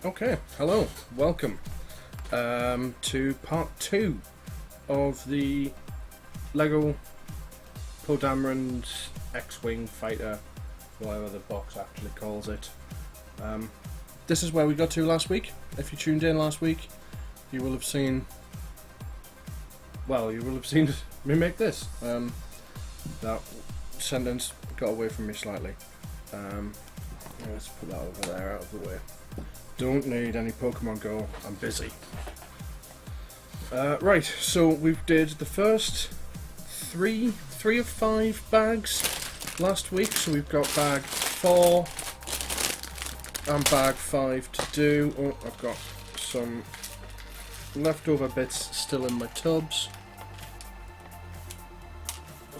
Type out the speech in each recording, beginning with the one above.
Okay, hello, welcome to part 2 of the Lego Poe Dameron's X-Wing fighter, whatever the box actually calls it. This is where we got to last week. If you tuned in last week, you will have seen, me make this. That sentence got away from me slightly. Let's put that over there out of the way. Don't need any Pokemon Go, I'm busy. Right, so we did the first three of 5 bags last week, so we've got bag 4 and bag 5 to do. Oh, I've got some leftover bits still in my tubs.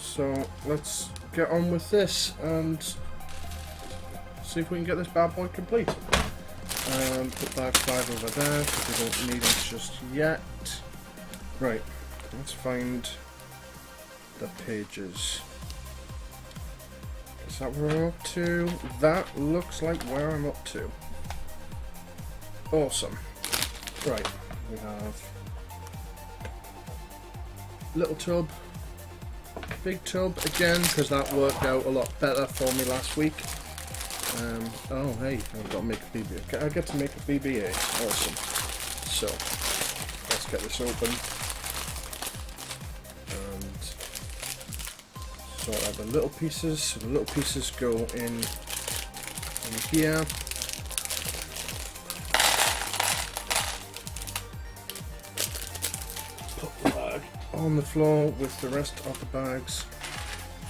So let's get on with this and see if we can get this bad boy complete. Put bag 5 over there because we don't need it just yet. Right, let's find the pages. Is that where I'm up to? That looks like where I'm up to. Awesome. Right, we have little tub, big tub again because that worked out a lot better for me last week. Oh hey, I've got to make a BB-8. I get to make a BB-8. Awesome. So, let's get this open and sort out the little pieces. So the little pieces go in here. Put the bag on the floor with the rest of the bags.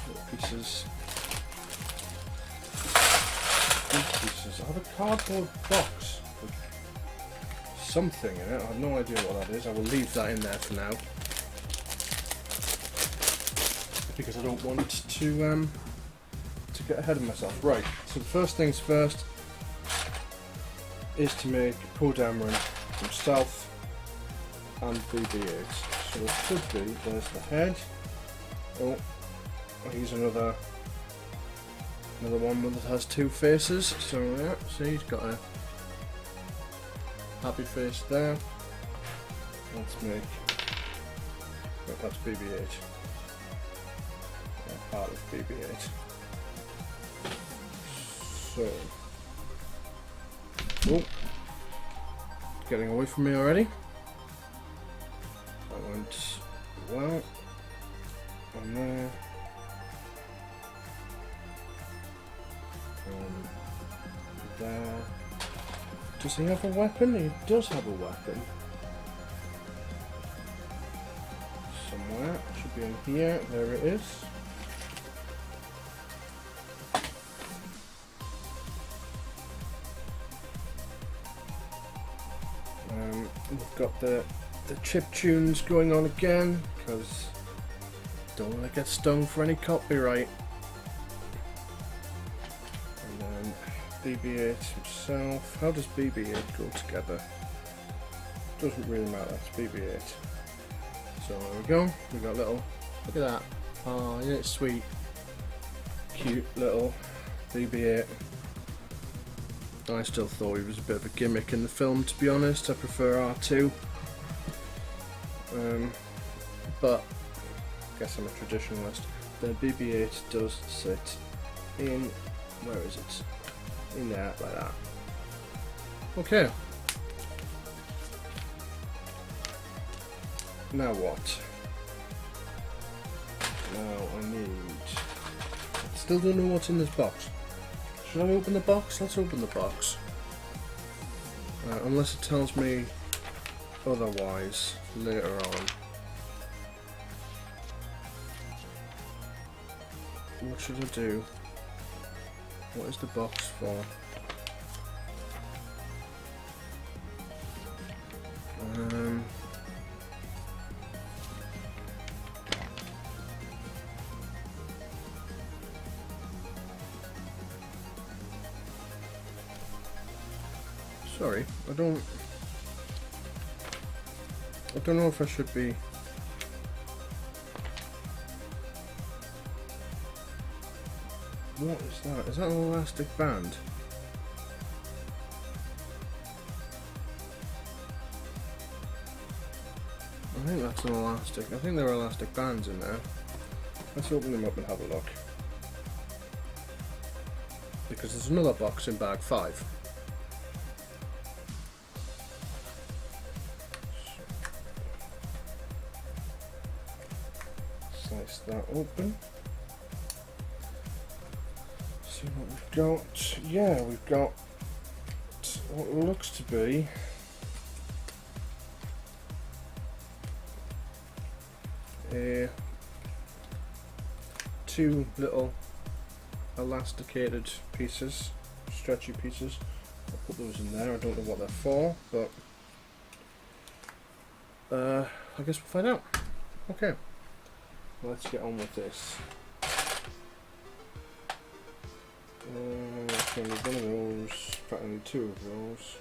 Little pieces. Pieces. I have a cardboard box with something in it. I have no idea what that is. I will leave that in there for now because I don't want to get ahead of myself. Right. So the first things first is to make Poe Dameron himself and BB-8. So it should be. There's the head. Oh, here's another one that has 2 faces, so yeah, see, he's got a happy face there. Let's make, oh, that's BB-8, part of BB-8. So, oh, getting away from me already. That went well, on there. There. Does he have a weapon? He does have a weapon. Somewhere. It should be in here. There it is. We've got the chip tunes going on again because don't want to get stung for any copyright. BB-8 himself. How does BB-8 go together? Doesn't really matter. It's BB-8. So there we go. We got little. Look at that. Oh, isn't it sweet? Cute little BB-8. I still thought he was a bit of a gimmick in the film, to be honest. I prefer R2. But I guess I'm a traditionalist. The BB-8 does sit in. Where is it? In there, like that. Okay. Now what? Now I need... Still don't know what's in this box. Should I open the box? Let's open the box. Unless it tells me otherwise later on. What should I do? What is the box for? Sorry, I don't know if I should be. What is that? Is that an elastic band? think that's an elastic. I think there are elastic bands in there. Let's open them up and have a look. Because there's another box in bag 5. Slice that open. See what we've got. Yeah, we've got what looks to be two little elasticated pieces, stretchy pieces. I'll put those in there. I don't know what they're for, but I guess we'll find out. Okay, let's get on with this. Okay, I need one of those. In fact, I need 2 of those.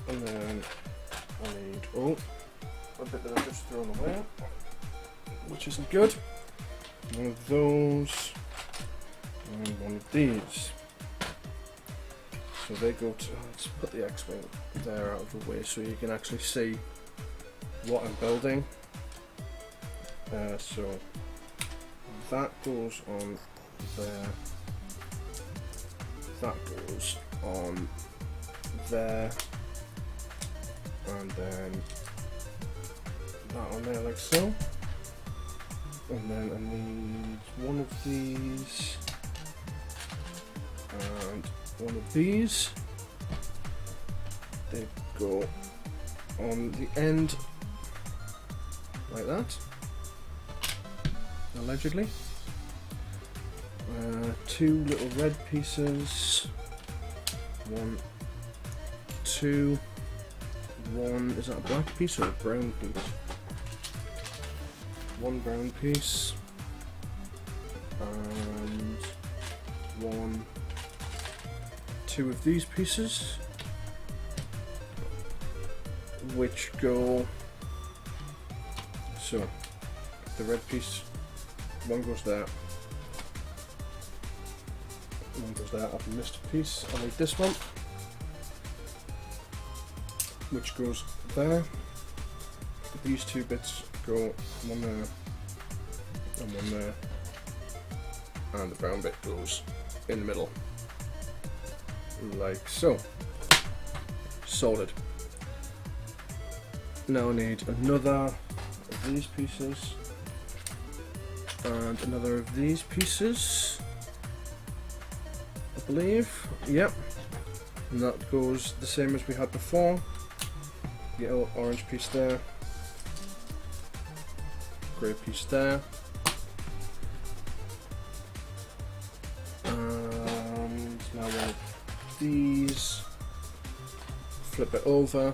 And then I need, a bit that I've just thrown away, which isn't good. One of those, and one of these. So they go to, let's put the X-Wing there out of the way so you can actually see what I'm building. So that goes on there, that goes on there, and then that on there like so. And then I need one of these and one of these. They go on the end like that, allegedly. 2 little red pieces. 1, 2, 1. Is that a black piece or a brown piece? 1 brown piece and 1, 2 of these pieces, which go so. The red piece, 1 goes there, 1 goes there. I've missed a piece. I need this one, which goes there. These 2 bits go 1 there and 1 there, and the brown bit goes in the middle, like so. Sorted. Now I need another of these pieces and another of these pieces, I believe. Yep. And that goes the same as we had before. Get a little orange piece there, grey piece there, and now one of these, flip it over,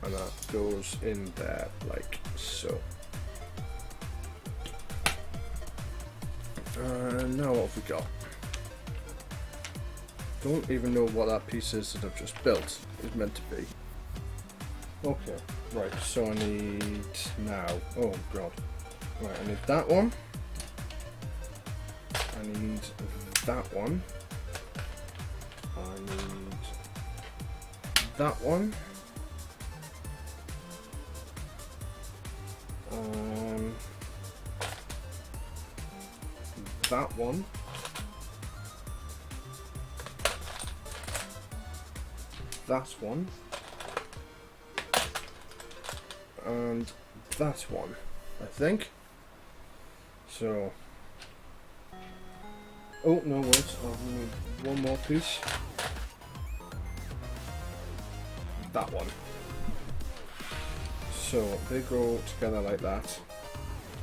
and that goes in there like so. And now what have we got? Don't even know what that piece is that I've just built is meant to be. Okay, right, so I need now, oh god, right, I need that one, I need that one, I need that one, that one, that one, and that one, I think. So, oh no, wait, I'll need 1 more piece. That one. So they go together like that,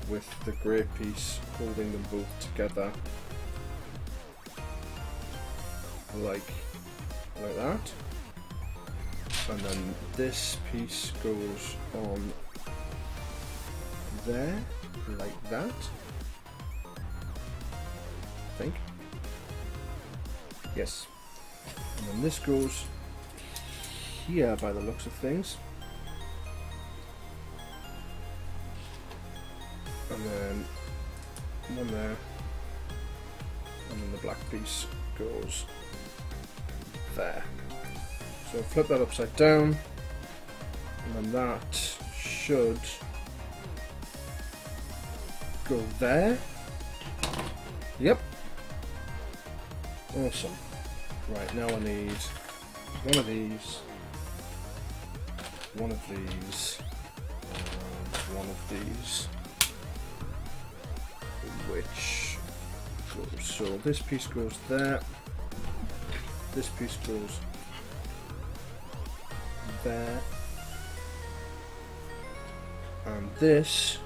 with the grey piece holding them both together, like that. And then this piece goes on there, like that, I think. Yes. And then this goes here by the looks of things. And then 1 there, and then the black piece goes there. So flip that upside down, and then that should go there. Yep. Awesome. Right, now I need one of these, one of these, and one of these, which goes, so this piece goes there, this piece goes there, and this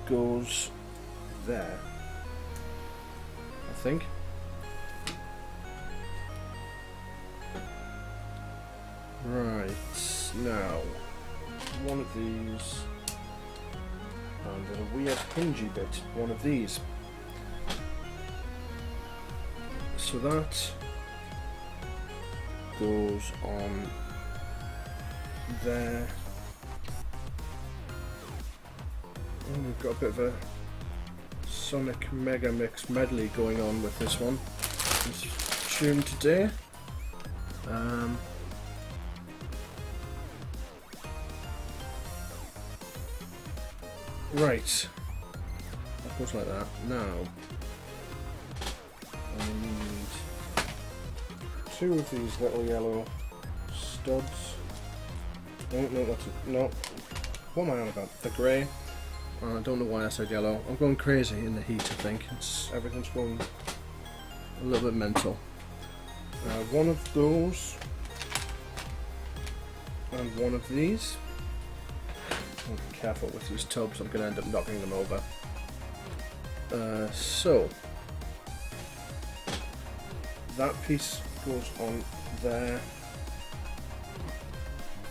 goes there, I think. Right, now one of these, and there's a weird hingy bit, one of these. So that goes on there. And we've got a bit of a Sonic Mega Mix medley going on with this one. This tune today. Right. That goes like that. Now I need two of these little yellow studs. No, that's no. What am I on about? The grey. I don't know why I said yellow. I'm going crazy in the heat, I think. Everything's going a little bit mental. One of those and one of these. Be careful with these tubs, I'm going to end up knocking them over. So that piece goes on there,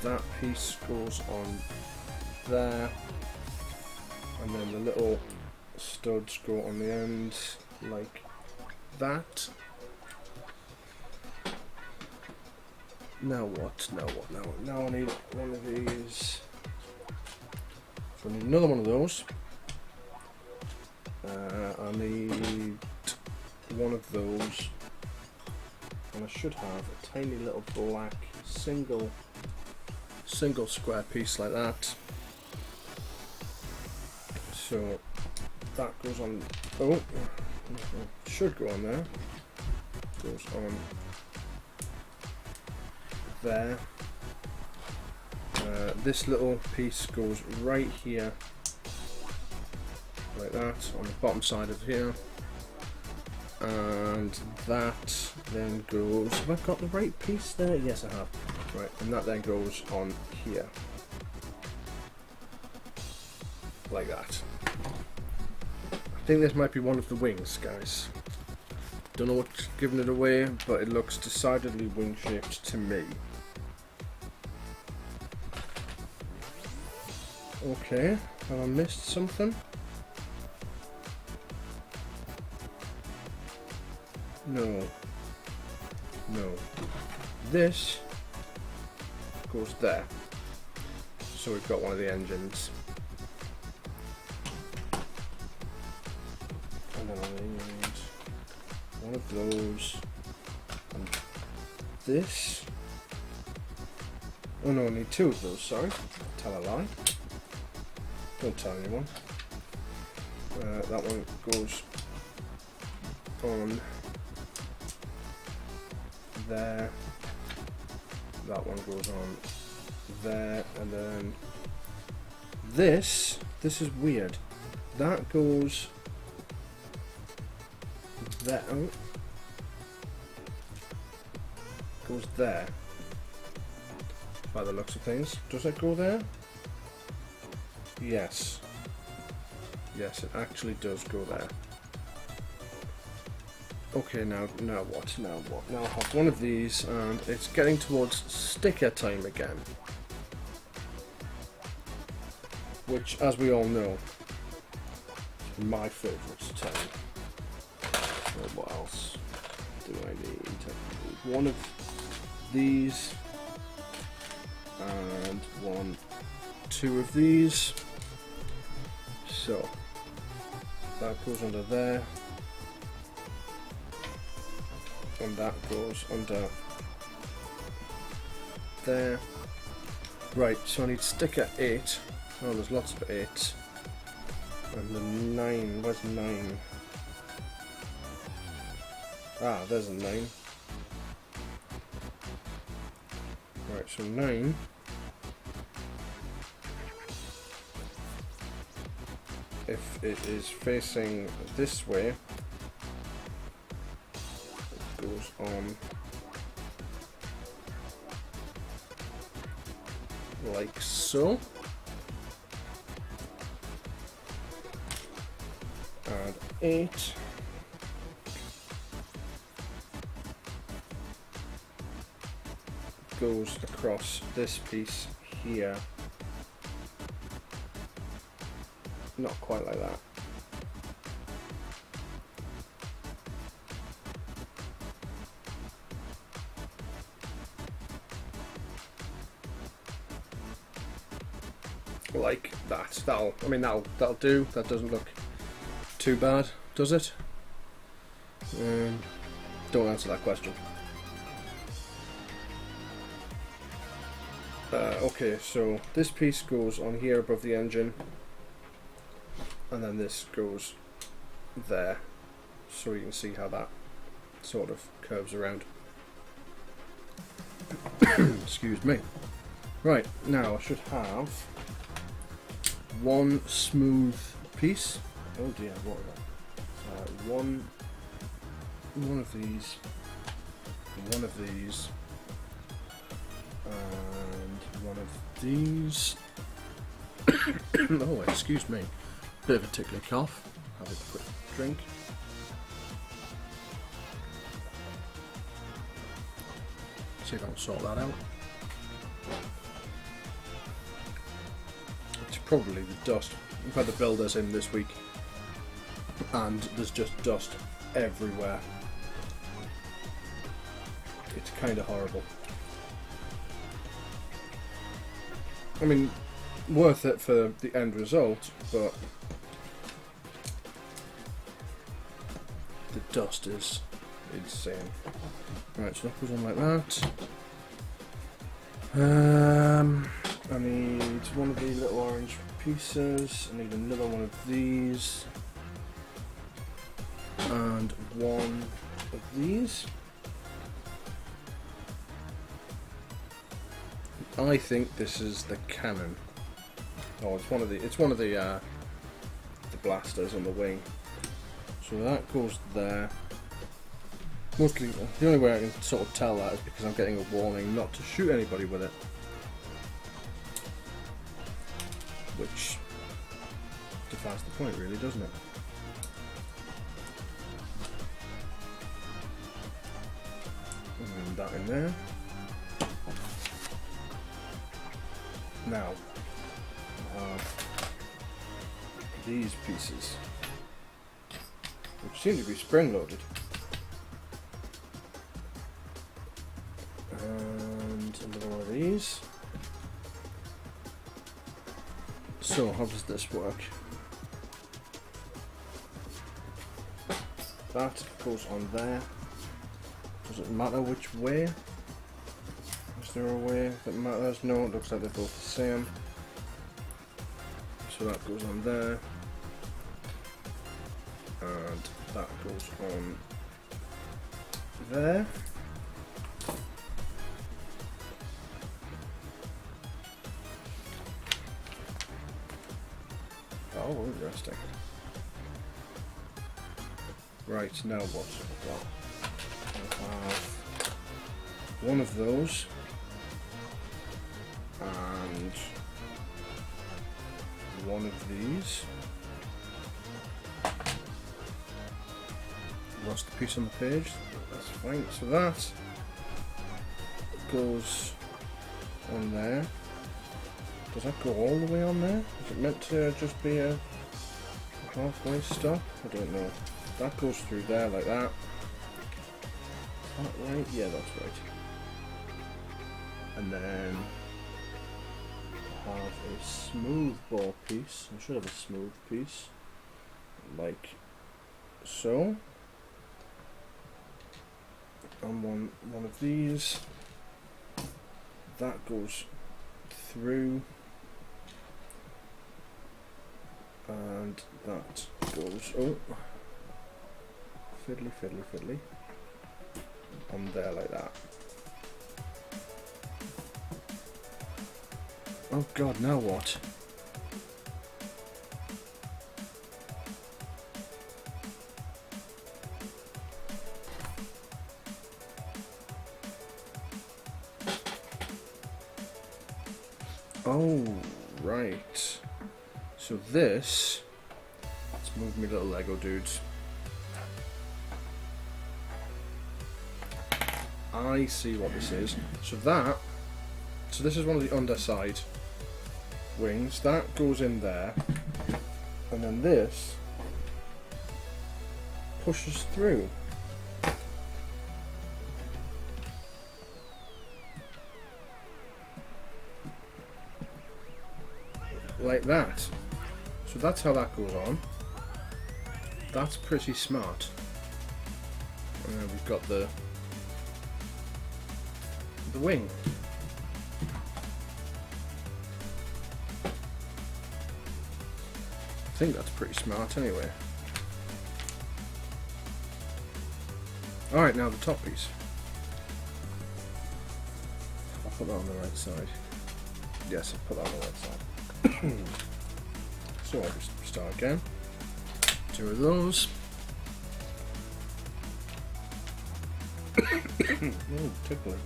that piece goes on there, and then the little studs go on the end like that. Now what? Now I need one of these. So I need another one of those. I need one of those, and I should have a tiny little black single square piece like that. So that goes on. Oh, should go on there. Goes on there. This little piece goes right here, like that, on the bottom side of here, and that then goes. Have I got the right piece there? Yes, I have. Right, and that then goes on here, like that. I think this might be one of the wings, guys. Don't know what's giving it away, but it looks decidedly wing-shaped to me. Okay, have I missed something? No. This goes there. So we've got one of the engines. And then I need one of those. And this. Oh no, I need two of those, sorry. Tell a lie. Don't tell anyone. That one goes on there. That one goes on there, and then this is weird. That goes there. Oh, goes there. By the looks of things, does it go there? Yes, it actually does go there. Okay, now what? Now I have one of these, and it's getting towards sticker time again. Which, as we all know, is my favourite time. So what else do I need? I need one of these, and two of these. So that goes under there. and that goes under there. Right, so I need sticker 8. Oh, there's lots of 8s. And the 9, where's 9? Ah, there's a 9. Right, so 9. If it is facing this way, it goes on like so. And 8. Goes across this piece here. Not quite like that. Like that. That'll do. That doesn't look too bad, does it? Don't answer that question. Okay, so this piece goes on here above the engine, and then this goes there, so you can see how that sort of curves around. Excuse me. Right, now I should have one smooth piece. Oh dear, what are that? One of these, and one of these. Oh, excuse me. Bit of a tickly cough. Have a quick drink. See if I can sort that out. It's probably the dust. We've had the builders in this week, and there's just dust everywhere. It's kind of horrible. I mean, worth it for the end result, but the dust is insane. Right, so that goes on like that. I need one of these little orange pieces. I need another one of these, and one of these. I think this is the cannon. Oh, it's one of the blasters on the wing. So that goes there. Mostly, the only way I can sort of tell that is because I'm getting a warning not to shoot anybody with it, which defies the point, really, doesn't it? And that in there. Now, these pieces, which seem to be spring-loaded, and another one of these. So, how does this work? That goes on there. Does it matter which way? Is there a way that matters? No, it looks like they're both the same. So that goes on there, and that goes on there. Oh, interesting. Right, now what have I got? I have one of those, and one of these. Lost the piece on the page, that's fine. So that goes on there. Does that go all the way on there? Is it meant to just be a halfway stop? I don't know. That goes through there like that. Is that right? Yeah, that's right. And then I have a smooth ball piece. I should have a smooth piece, like so. on one of these. That goes through, and that goes fiddly on there like that. Oh god, now what? Oh, right. So this... Let's move me little Lego dudes. I see what this is. So this is one of the underside wings. That goes in there. And then this pushes through. Like that. So that's how that goes on. That's pretty smart. And then we've got the wing. I think that's pretty smart anyway. Alright, now the top piece. I'll put that on the right side. Yes, I'll put that on the right side. So I'll just start again. 2 of those. Oh, tickling.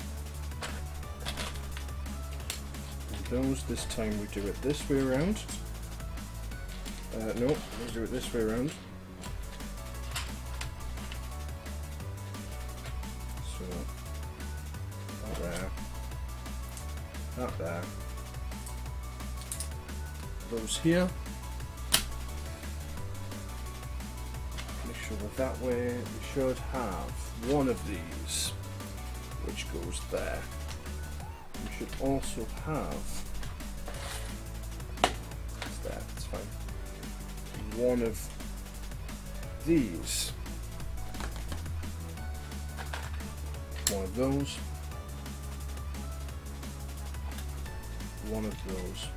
And those, this time we do it this way around. No, let's do it this way around. So, that there. That there. Those here. Make sure we're that way. We should have one of these, which goes there. We should also have. It's there. It's fine. One of these. One of those. One of those.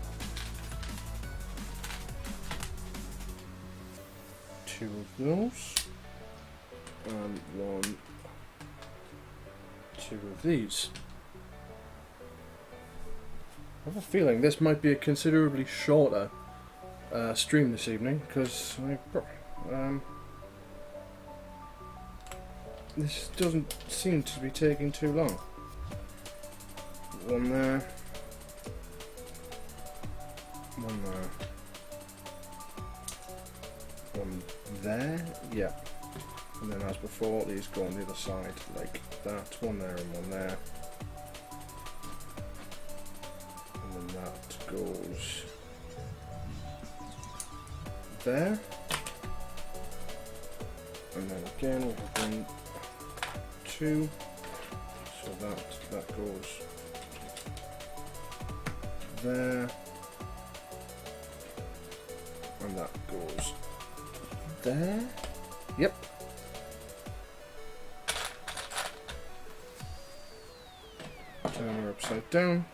2 of those, and 1, 2 of these. I have a feeling this might be a considerably shorter stream this evening, because this doesn't seem to be taking too long. One there, one there. One there, yeah, and then as before, these go on the other side like that. One there and one there, and then that goes there, and then again we have 1, 2, so that goes there, and that goes there. Yep. Turn her upside down.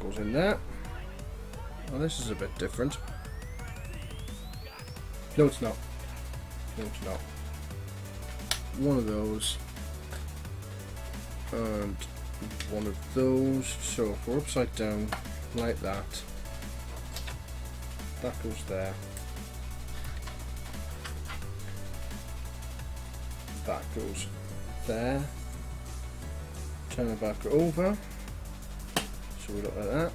Goes in there. Oh, this is a bit different. No, it's not. No, it's not. One of those. And one of those. So if we're upside down like that, that goes there. That goes there. Turn it back over. So we look like that.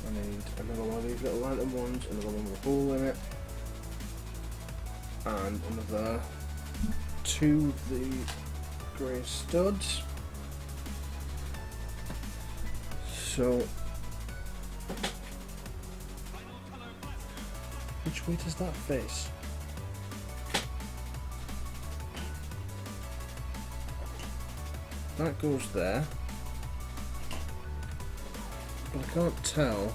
I need another one of these little lantern ones, another one with a hole in it, and another 2 of the grey studs. So which way does that face? That goes there, but I can't tell.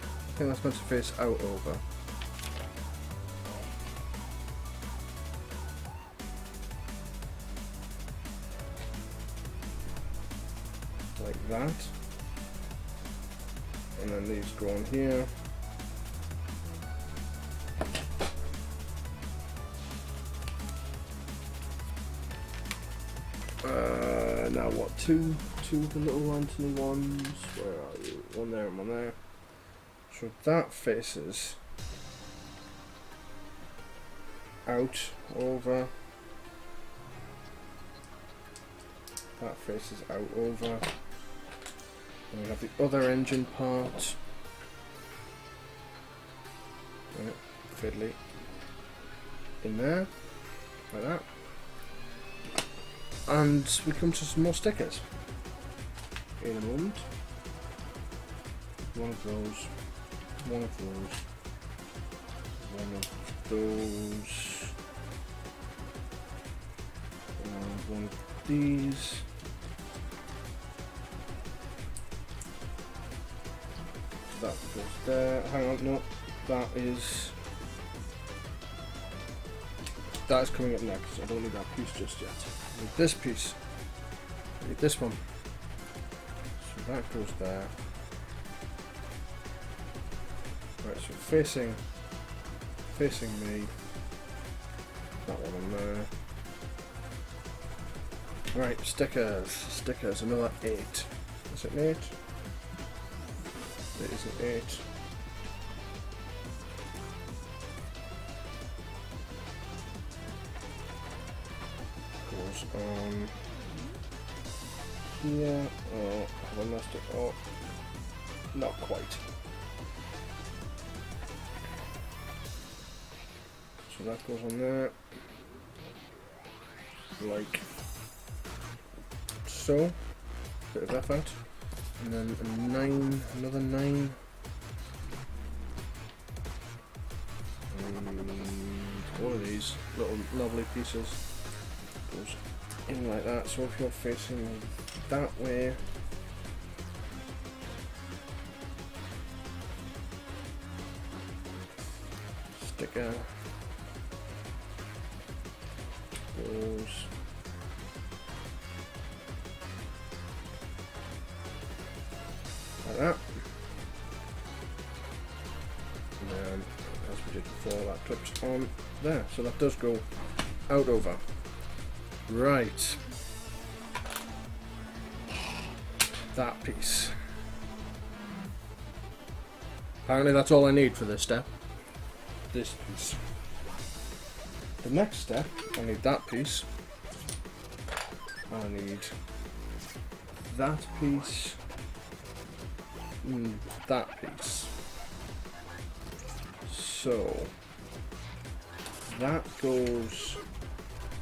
I think that's meant to face out over. that. And then these go on here. Now what? Two of the little lanterny ones. Where are you? One there and one there. So that faces out over. That faces out over. And we have the other engine part. Right, fiddly. In there, like that. And we come to some more stickers in a moment. One of those, one of those, one of those, and one of these. That goes there. Hang on, no, that is coming up next. I don't need that piece just yet. I need this piece. I need this one. So that goes there. Right, so facing me. That one on there. Right, stickers, another 8. Is it an 8? It is an 8. Goes on here. Oh, have I messed it? Oh, not quite. So that goes on there, like so. Bit of effort, and then a 9, another 9, and one of these little lovely pieces goes in like that. So if you're facing that way, sticker goes like that, and then as we did before, that clips on there, so that does go out over. Right, that piece. Apparently that's all I need for this step. This piece. The next step, I need that piece. I need that piece. And that piece. So that goes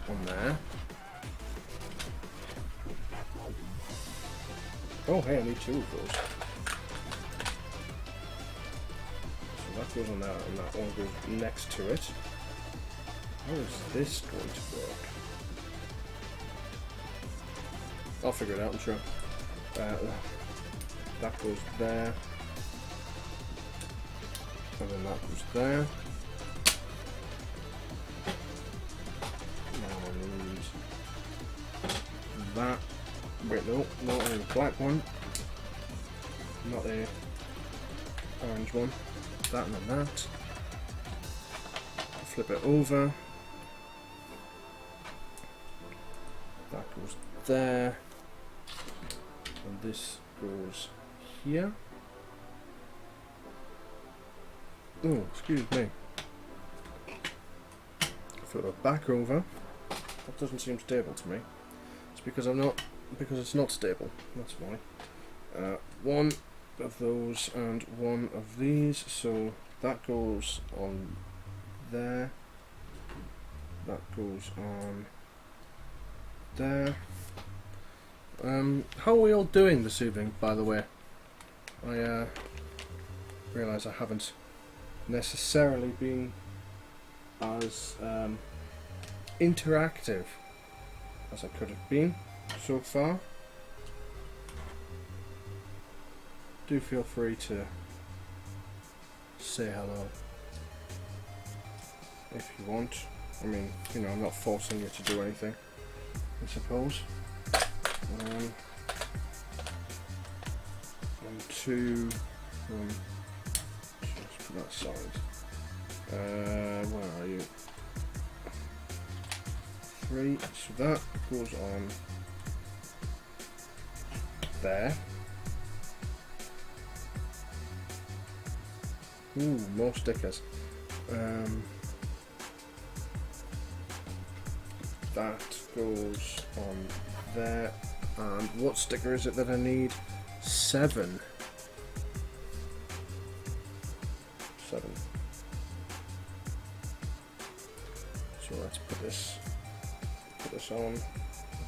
on there. Oh, hey, I need 2 of those. So that goes on there, and that one goes next to it. How is this going to work? I'll figure it out, I'm sure. That goes there. And then that goes there. Now I need that. Wait, no, I need a black one. Not the orange one. That and then that. Flip it over. That goes there, and this goes here. Oh, excuse me. Flip it back over. That doesn't seem stable to me. It's because it's not stable. That's why. One of those and one of these. So that goes on there. That goes on there. How are we all doing this evening, by the way? I realise I haven't necessarily been as interactive as I could have been so far. Do feel free to say hello if you want. I mean, you know, I'm not forcing you to do anything, I suppose. 2, let's put that aside. Where are you? 3, so that goes on there. Ooh, more stickers. That goes on there. And what sticker is it that I need? 7. 7. So let's put this on. If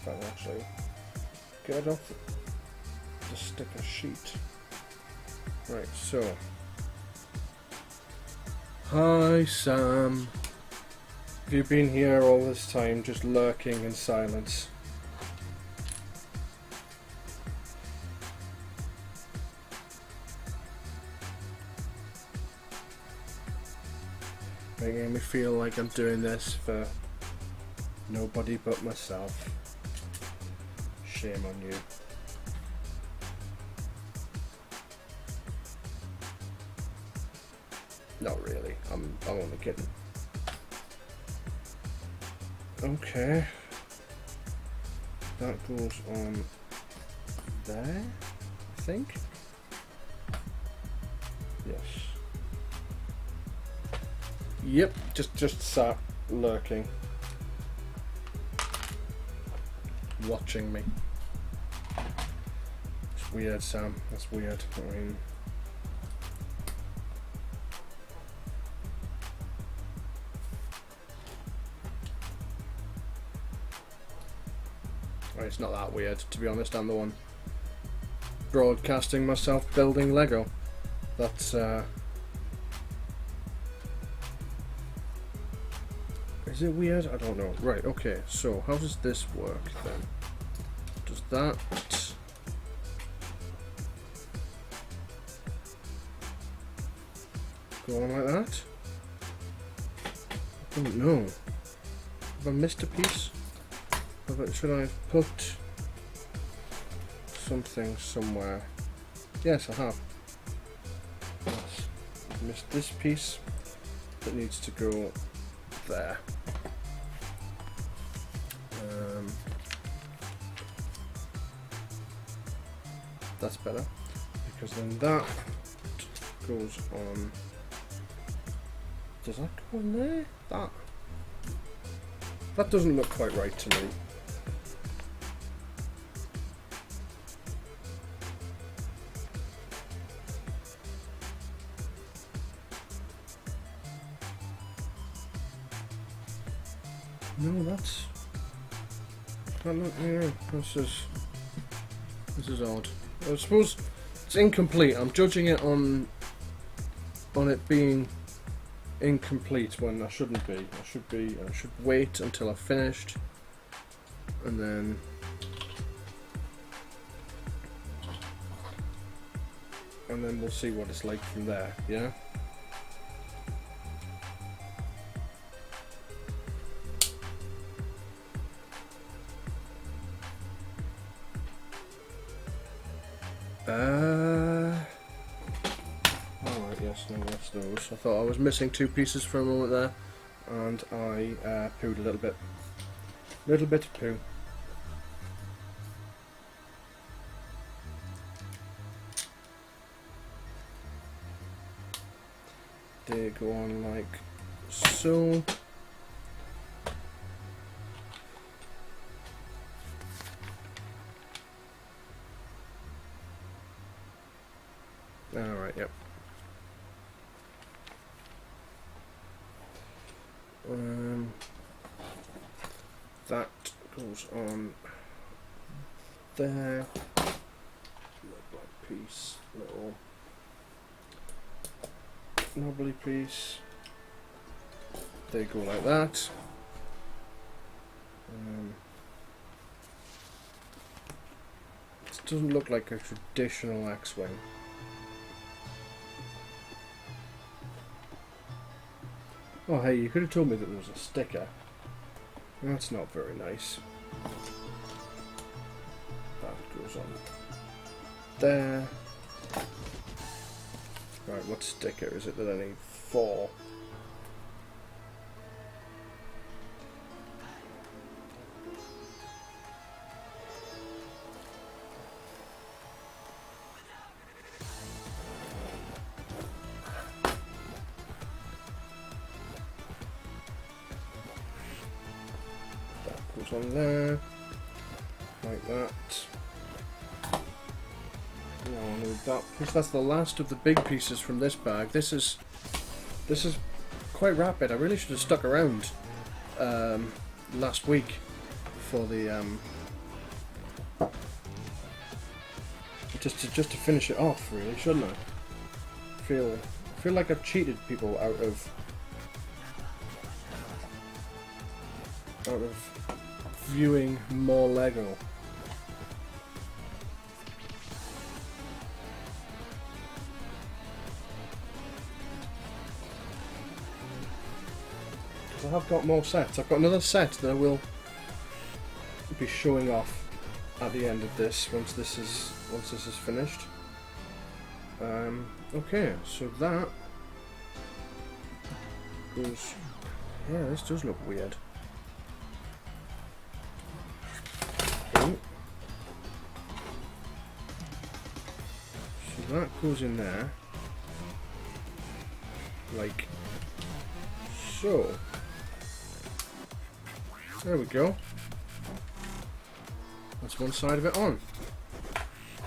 I can actually get it off the sticker sheet. Right, so hi Sam. Have you been here all this time just lurking in silence? Making me feel like I'm doing this for nobody but myself. Shame on you. Not really, I'm only kidding. Okay. That goes on there, I think. Yes. Yep, just sat lurking, watching me. It's weird, Sam. That's weird. I mean, it's not that weird, to be honest. I'm the one broadcasting myself building Lego. That's is it weird? I don't know. Right, okay, so how does this work then? Does that go on like that? I don't know. Have I missed a piece? Should I have put something somewhere? Yes, I have. Yes. I've missed this piece that needs to go there. That's better, because then that goes on. Does that go on there? That doesn't look quite right to me. No, that's that look. Yeah, this is odd. I suppose it's incomplete. I'm judging it on it being incomplete when I shouldn't be. I should wait until I've finished, and then we'll see what it's like from there. Yeah. Alright, yes, no, that's those. I thought I was missing 2 pieces for a moment there, and I pooed a little bit. Little bit of poo. They go on like so. Alright, yep. That goes on there. Black piece, little knobbly piece. They go like that. This doesn't look like a traditional X-Wing. Oh hey, you could have told me that there was a sticker. That's not very nice. That goes on there. Right, what sticker is it that I need? 4. That goes on there, like that. No, I'll need that, because that's the last of the big pieces from this bag. This is quite rapid. I really should have stuck around last week for the just to finish it off, really, shouldn't I? I feel like I've cheated people out of viewing more Lego. I have got more sets. I've got another set that I will be showing off at the end of this once this is finished. Okay, so that goes. Yeah, this does look weird. Oh. So that goes in there, like so. There we go. That's one side of it on.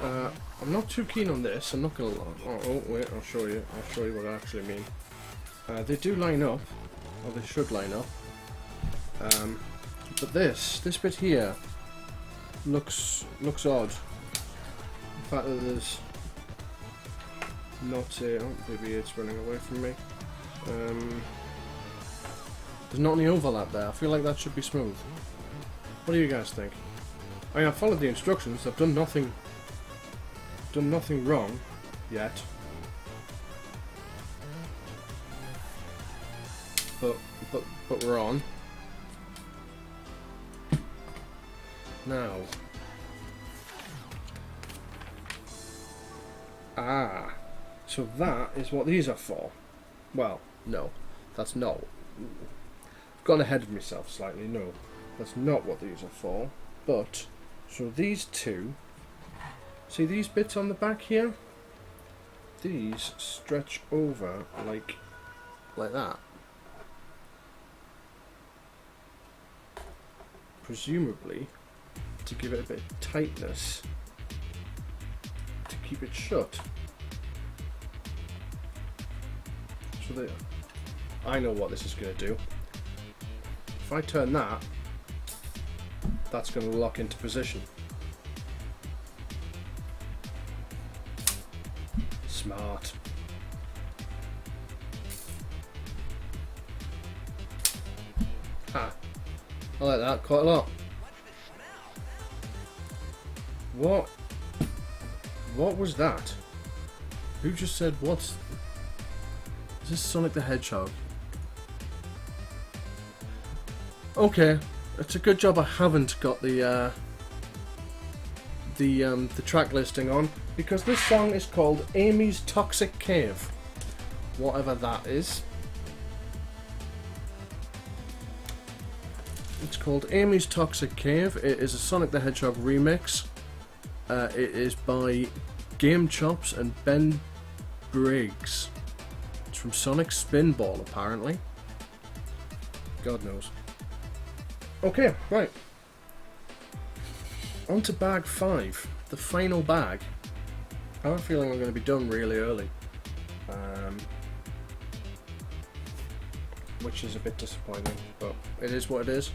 I'm not too keen on this. I'm not gonna. Oh wait, I'll show you. I'll show you what I actually mean. They do line up, or they should line up. But this bit here looks odd. The fact that there's not a. Oh, maybe it's running away from me. There's not any overlap there. I feel like that should be smooth. What do you guys think? I mean, I've followed the instructions. I've done nothing wrong yet. But we're on. Now. So that is what these are for. Well, no. That's not. Gone ahead of myself slightly. No, that's not what these are for. But so these two, see these bits on the back here, these stretch over like that, presumably to give it a bit of tightness to keep it shut. So there, I know what this is going to do. If I turn that, that's going to lock into position. Smart. Ha! I like that quite a lot. What was that? Who just said what's... Is this Sonic the Hedgehog? Okay, it's a good job I haven't got the track listing on, because this song is called Amy's Toxic Cave, whatever that is. It's called Amy's Toxic Cave. It is a Sonic the Hedgehog remix. It is by Game Chops and Ben Briggs. It's from Sonic Spinball, apparently. God knows. Okay, right. On to bag 5, the final bag. I have a feeling I'm going to be done really early, which is a bit disappointing, but it is what it is.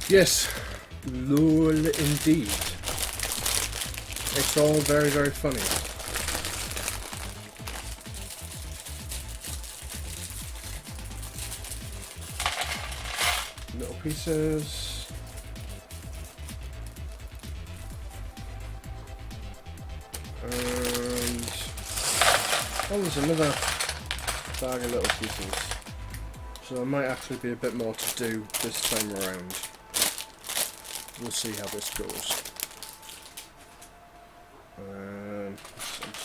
Yes, lol indeed. It's all very, very funny. Little pieces. And oh, there's another bag of little pieces. So there might actually be a bit more to do this time around. We'll see how this goes.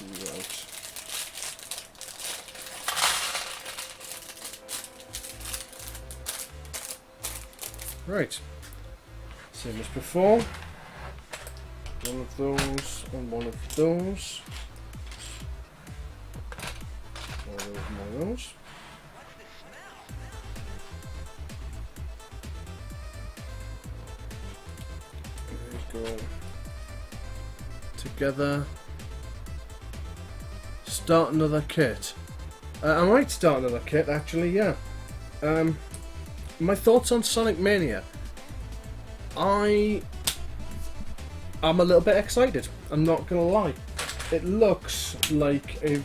Right. Right. Same as before. One of those and one of those. One of those. There we go. Together. Start another kit. I might start another kit actually, yeah. My thoughts on Sonic Mania. I'm a little bit excited. I'm not gonna lie. It looks like a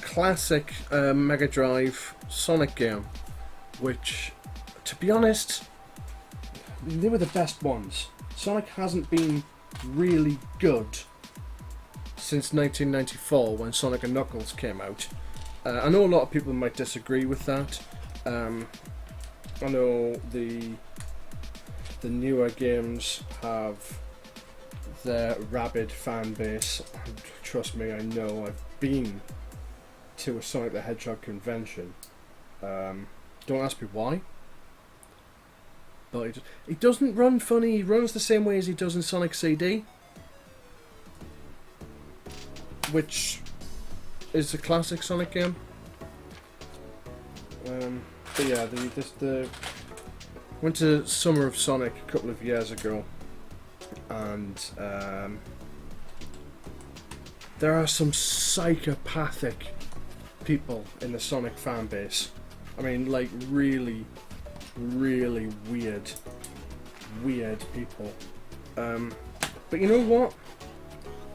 classic Mega Drive Sonic game, which, to be honest, they were the best ones. Sonic hasn't been really good since 1994 when Sonic and Knuckles came out. I know a lot of people might disagree with that. I know the newer games have their rabid fan base. Trust me, I know. I've been to a Sonic the Hedgehog convention. Don't ask me why. But he doesn't run funny. He runs the same way as he does in Sonic CD, which is a classic Sonic game. But yeah, the went to Summer of Sonic a couple of years ago, and there are some psychopathic people in the Sonic fan base. I mean, like really weird people. But you know what?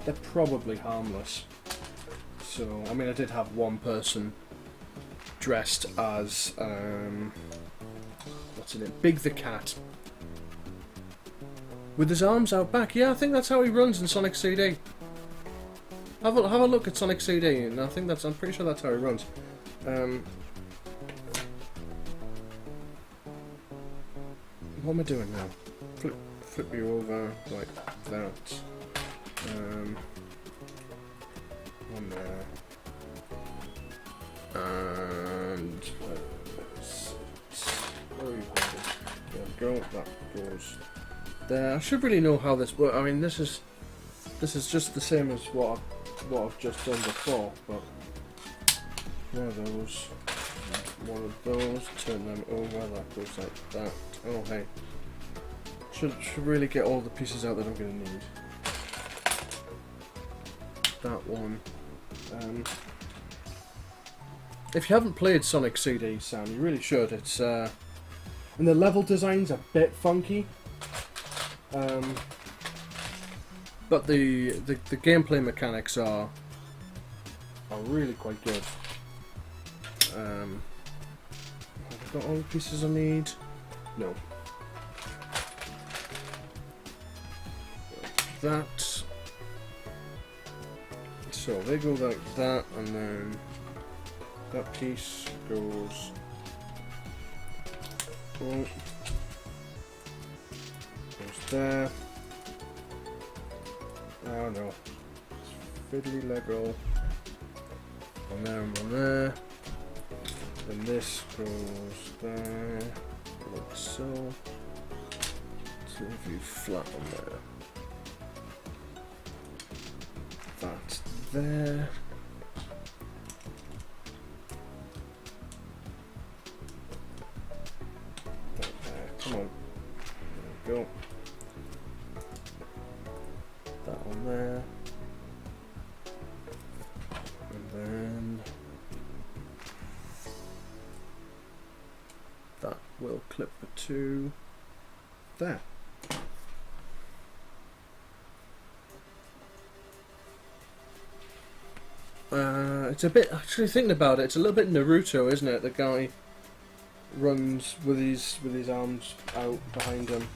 They're probably harmless. So, I mean, I did have one person dressed as what's in it? Big the Cat, with his arms out back. Yeah, I think that's how he runs in Sonic CD. Have a look at Sonic CD, and I'm pretty sure that's how he runs. What am I doing now? Flip you over like that. One there. And where are you going? There we go. That goes there. I should really know how this works. I mean, this is just the same as what I've just done before, but one of those. Turn them over. That goes like that. Oh hey. Should really get all the pieces out that I'm going to need. That one. If you haven't played Sonic CD, Sam, you really should. It's and the level design's a bit funky, but the gameplay mechanics are really quite good. Have I got all the pieces I need? No. That. So they go like that, and then that piece goes. Goes there. Oh no. It's fiddly Lego. One there and one there. Then this goes there. Like so. So if you flat on there. That there. Come on. There we go. That on there. And then that will clip to there. It's a bit, actually thinking about it, it's a little bit Naruto, isn't it? The guy runs with his arms out behind him.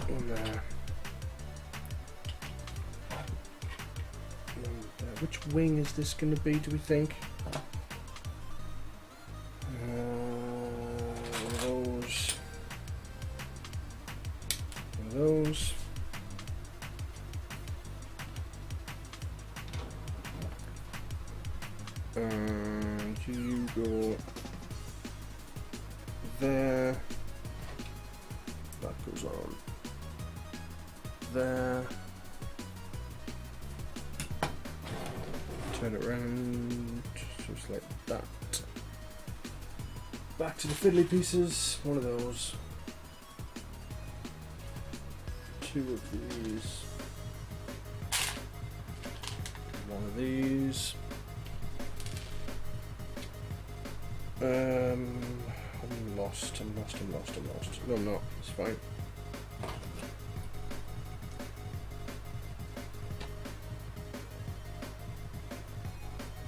And there. And which wing is this going to be, do we think? And you go there. That goes on there. Turn it around, just like that. Back to the fiddly pieces. One of those. Two of these. One of these. I'm lost. No, I'm not. It's fine.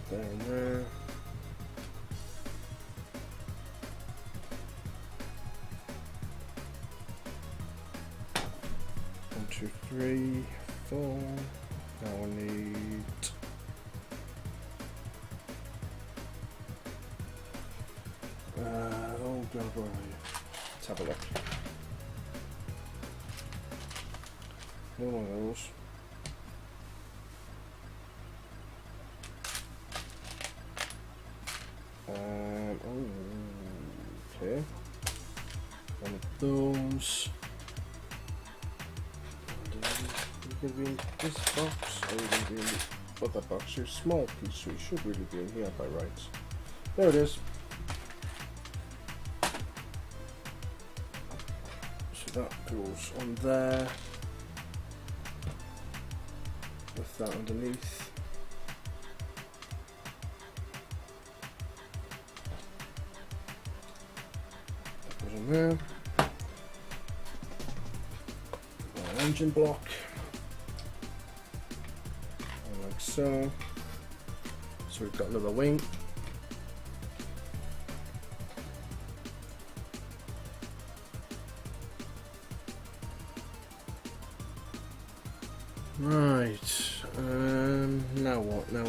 There and there. One, two, three, four. Now I need oh god, where are you? Let's have a look. One of those. Okay. One of those. You're going to be in this box, or you're going to be in the other box. You're a small piece, so you should really be in here by rights. There it is. So that goes on there, with that underneath. That goes on there. An engine block. Like so. So we've got another wing. Right. Now what? Now I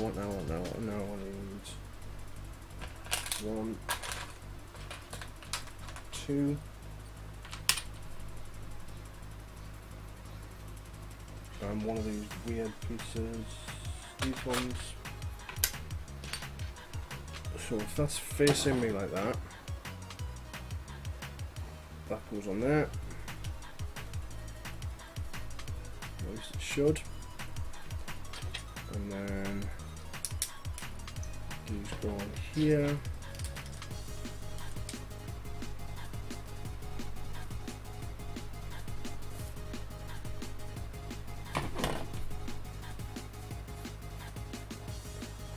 need 1, 2. And one of these weird pieces. These ones. So if that's facing me like that, that goes on there. At least it should. And then these go on here.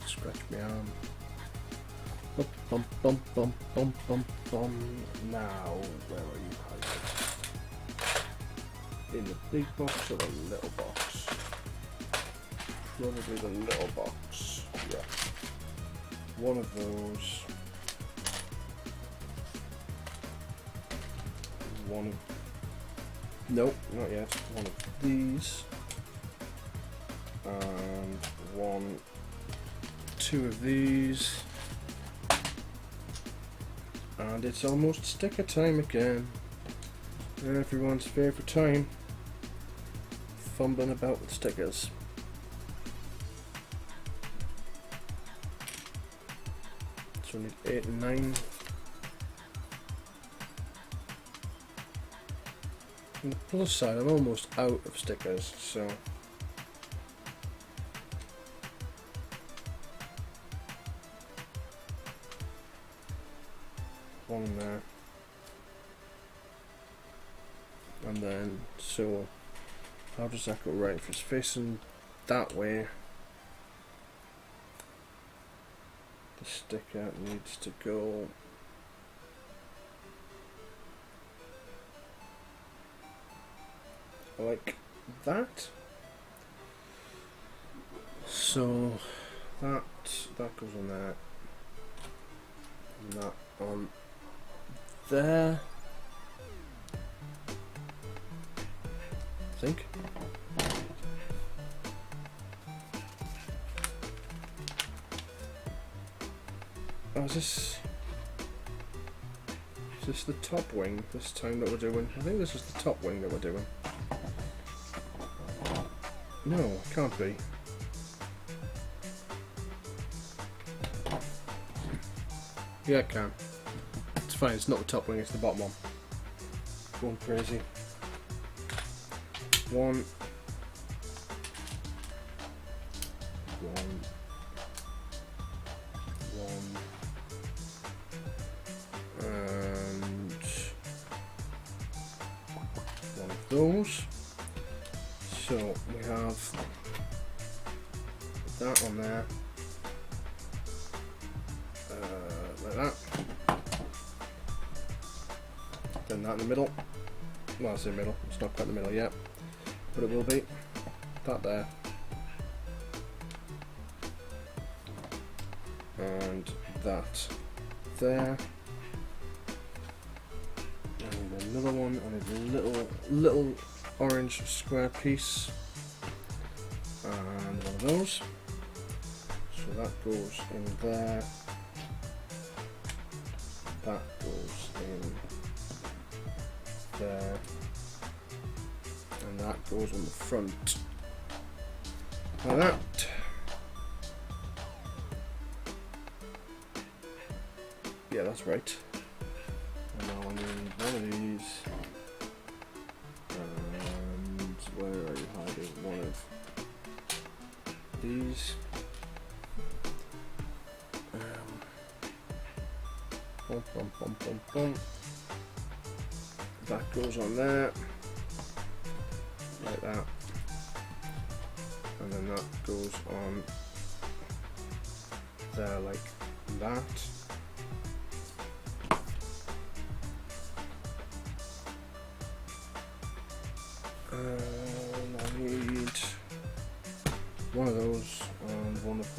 Scratch my arm. Bum. Now, where are you hiding? In the big box or the little box? Probably the little box. Yeah. One of those. One of... Nope, not yet. One of these. And one... 2 of these. And it's almost sticker time again. Everyone's favourite time. Fumbling about with stickers. So we need 8 and 9. On the plus side, I'm almost out of stickers, so... One there. And then, so, how does that go? Right, if it's facing that way, the sticker needs to go like that. So that goes on there, and that on there. I think. Oh, is this the top wing this time that we're doing? I think this is the top wing that we're doing. No, it can't be. Yeah, it can. It's fine, it's not the top wing, it's the bottom one. Going crazy. One. And one of those. So we have that on there, like that. Then that in the middle. Well, I say middle, it's not quite the middle yet, but it will be. That there. And that there. And another one, and a little orange square piece. And one of those. So that goes in there. That goes in there. And that goes on the front. Like that. Yeah, that's right. And now I need one of these. And where are you hiding? One of these. Bum, bum, bum, bum, bum. That goes on there. Like that. And then that goes on there like that. And I need one of those and one of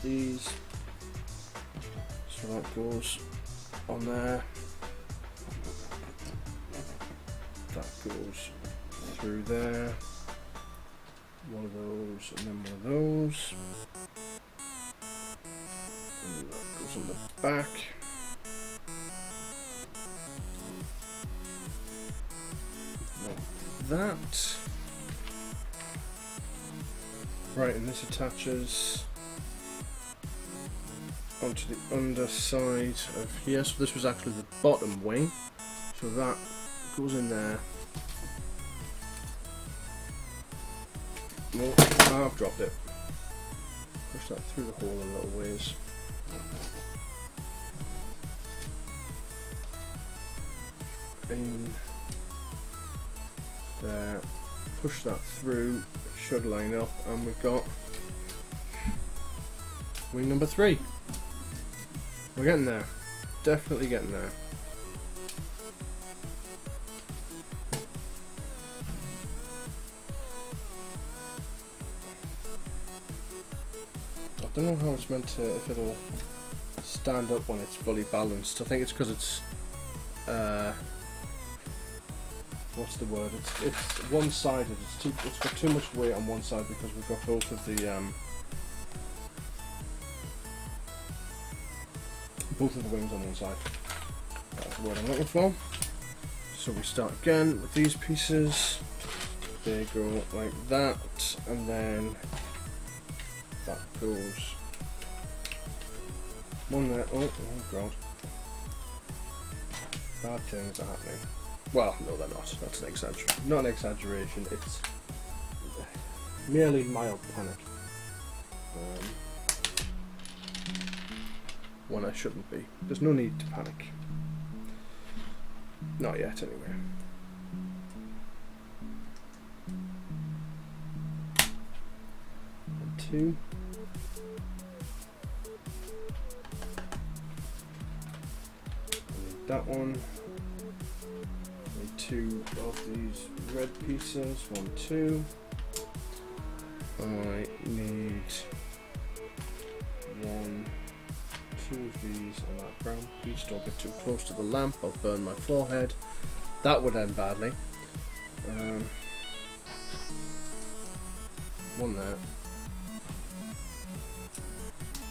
these. So that goes on there. That goes through there. One of those and then one of those. And that goes on the back. That. Right, and this attaches onto the underside of here. So this was actually the bottom wing. So that goes in there. Oh, I've dropped it. Push that through the hole a little ways. In there, push that through, should line up, and we've got wing number 3. We're getting there, definitely getting there. I don't know how it's meant to, if it'll stand up when it's fully balanced. I think it's because it's what's the word? It's one-sided. It's got too much weight on one side because we've got both of the wings on one side. That's the word I'm looking for. So we start again with these pieces. They go like that, and then that goes one there. Oh god! Bad things are happening. Well, no, they're not. That's an exaggeration. Not an exaggeration. It's merely mild panic. When I shouldn't be. There's no need to panic. Not yet, anyway. And 2. And that one. 2 of these red pieces, 1, 2. I need 1, 2 of these on that brown piece. Don't get too close to the lamp, I'll burn my forehead. That would end badly. 1 there.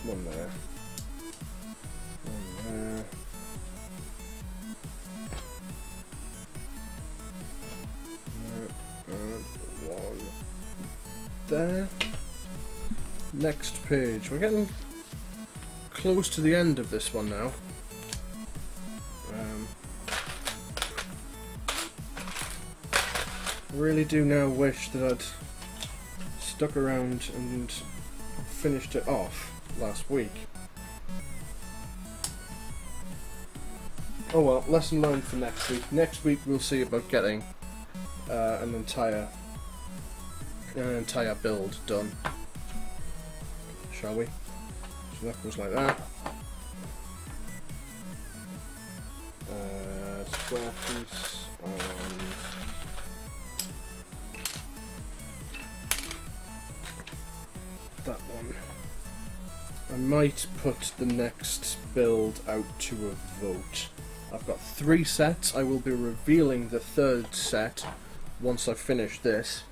1 there. 1 there. And 1 there. Next page. We're getting close to the end of this one now. I really do now wish that I'd stuck around and finished it off last week. Oh well, lesson learned for next week. Next week we'll see about getting an entire build done. Shall we? So that goes like that. Square piece and that one. I might put the next build out to a vote. I've got 3 sets. I will be revealing the 3rd set once I finish this,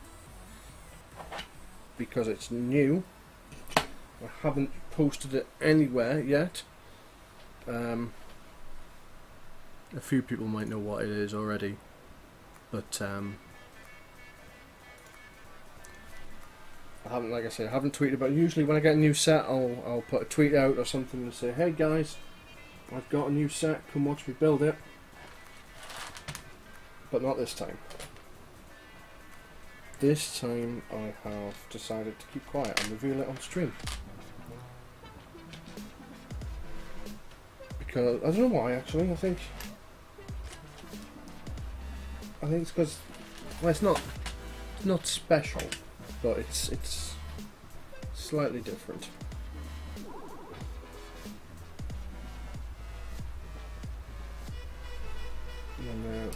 because it's new. I haven't posted it anywhere yet. A few people might know what it is already, but I haven't, like I say, I haven't tweeted about it. Usually when I get a new set, I'll put a tweet out or something and say, hey guys, I've got a new set, come watch me build it. But not this time. This time I have decided to keep quiet and reveal it on stream. Because, I don't know why actually, I think it's because, well, it's not special, but it's slightly different.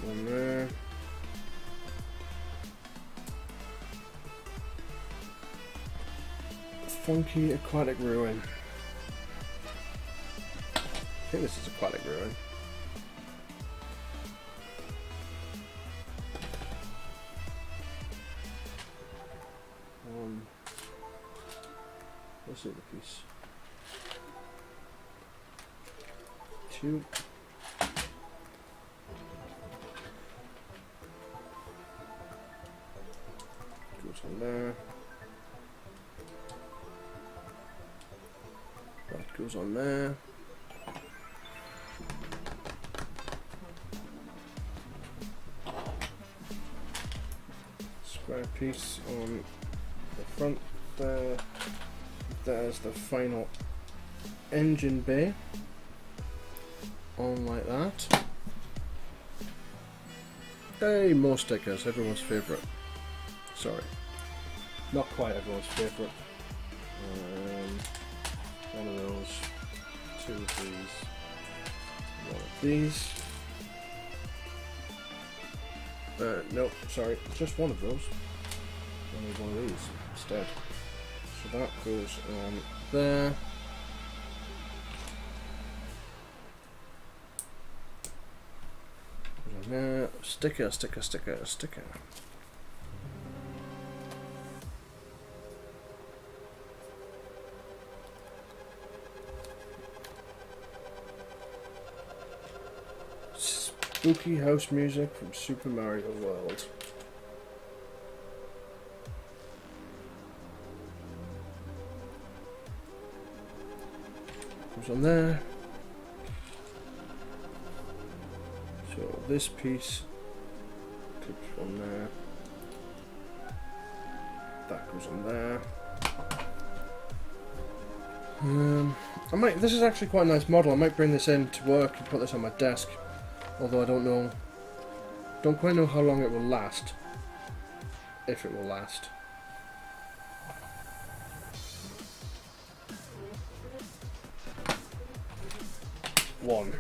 One there. Funky aquatic ruin. I think this is aquatic ruin. Let's see the piece. 2. Goes on there. That goes on there. Square piece on the front there. There's the final engine bay on like that. Hey, more stickers, everyone's favourite. Sorry, not quite everyone's favourite. One of those, 2 of these, 1 of these. Nope, sorry, just 1 of those. Only 1 of these instead. So that goes on there. Goes on there. Sticker, sticker, sticker, sticker. Spooky house music from Super Mario World. Goes on there. So this piece clips on there. That goes on there. This is actually quite a nice model. I might bring this in to work and put this on my desk. Although I don't quite know how long it will last. If it will last. One.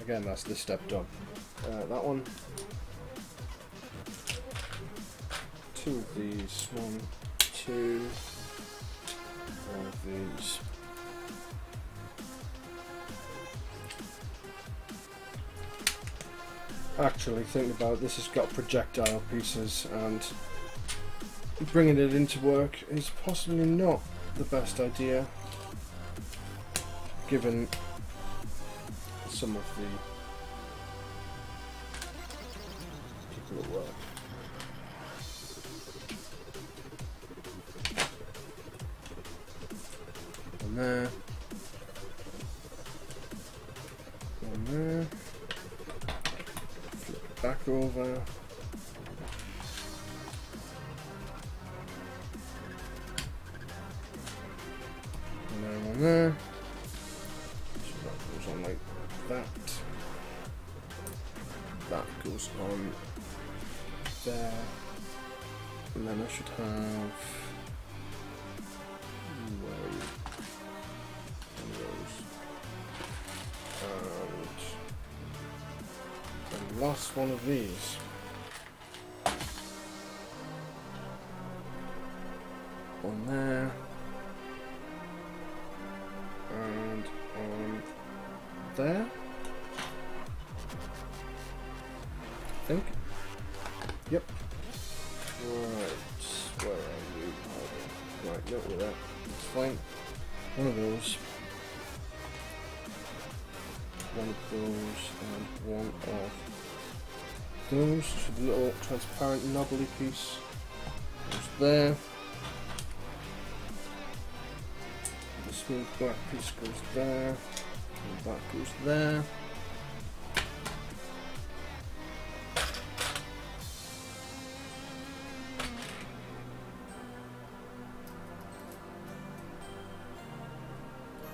Again, that's this step done. That one. 2 of these. 1, 2. 1 of these. Actually, think about it, this has got projectile pieces, and bringing it into work is possibly not the best idea, given some of the people at work. One there. One there. Flip it back over. And then one there. So that goes on like that. That goes on there. And then I should have one of those. And the last one of these. On there. And on there. I think. Yep. Right. Where are you? Right, no, with that. It's fine. One of those. One of those and one of those. So the little transparent knobbly piece goes there. The smooth black piece goes there. And that goes there.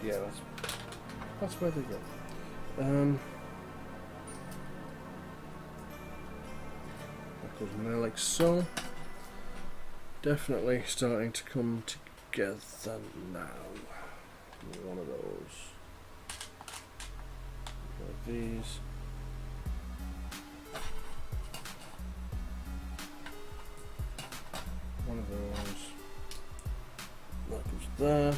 Yeah, that's where they go. That goes in there like so. Definitely starting to come together now. One of those. One of these. One of those. That goes there.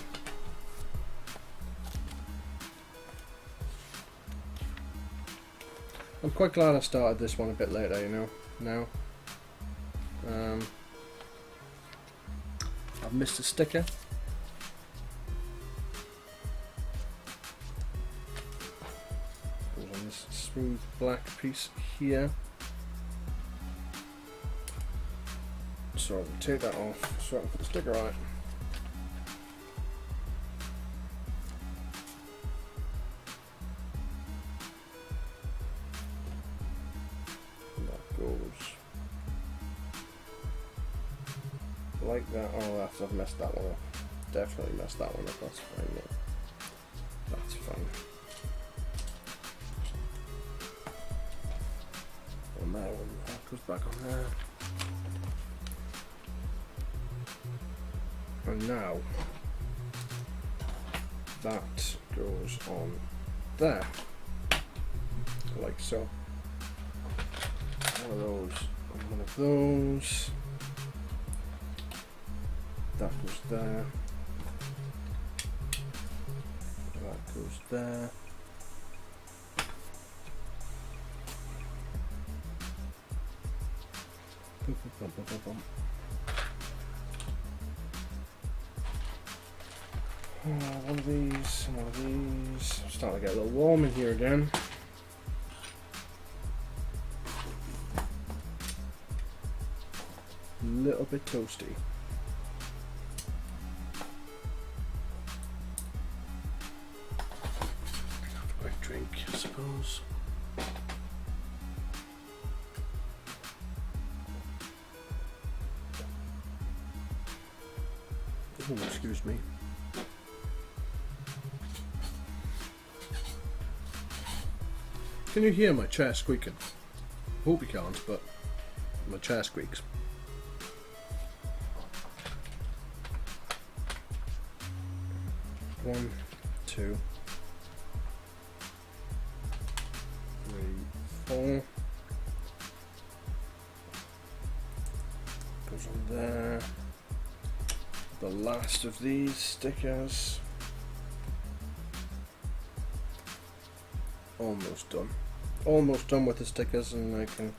I'm quite glad I started this one a bit later, you know, now. I've missed a sticker. Goes on this smooth black piece here. So I'll take that off so I can put the sticker on it. Like that. Oh, I've messed that one up. Definitely messed that one up. That's fine. Yeah. That's fine. On that one, that goes back on there. And now that goes on there, like so. One of those. And one of those. That goes there. That goes there. Bum, bum, bum, bum, bum. One of these, one of these. I'm starting to get a little warm in here again. A little bit toasty. Drink, I suppose. Oh, excuse me. Can you hear my chair squeaking? Hope you can't, but my chair squeaks. One, two. 4 goes on there. The last of these stickers. Almost done. Almost done with the stickers, and I can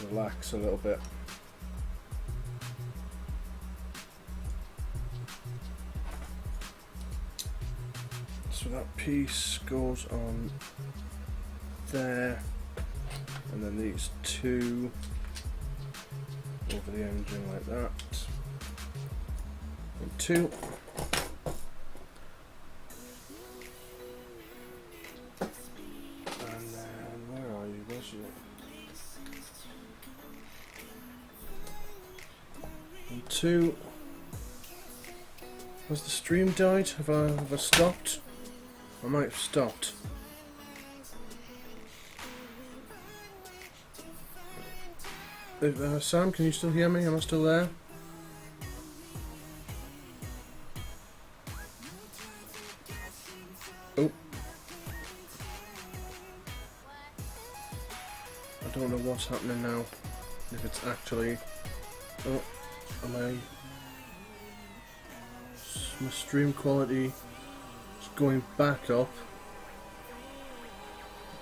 relax a little bit. So that piece goes on there. And then these two over the engine like that. And two. 2. Has the stream died? Have I stopped? I might have stopped. Sam, can you still hear me? Am I still there? Oh. I don't know what's happening now. If it's actually... Oh, my stream quality is going back up,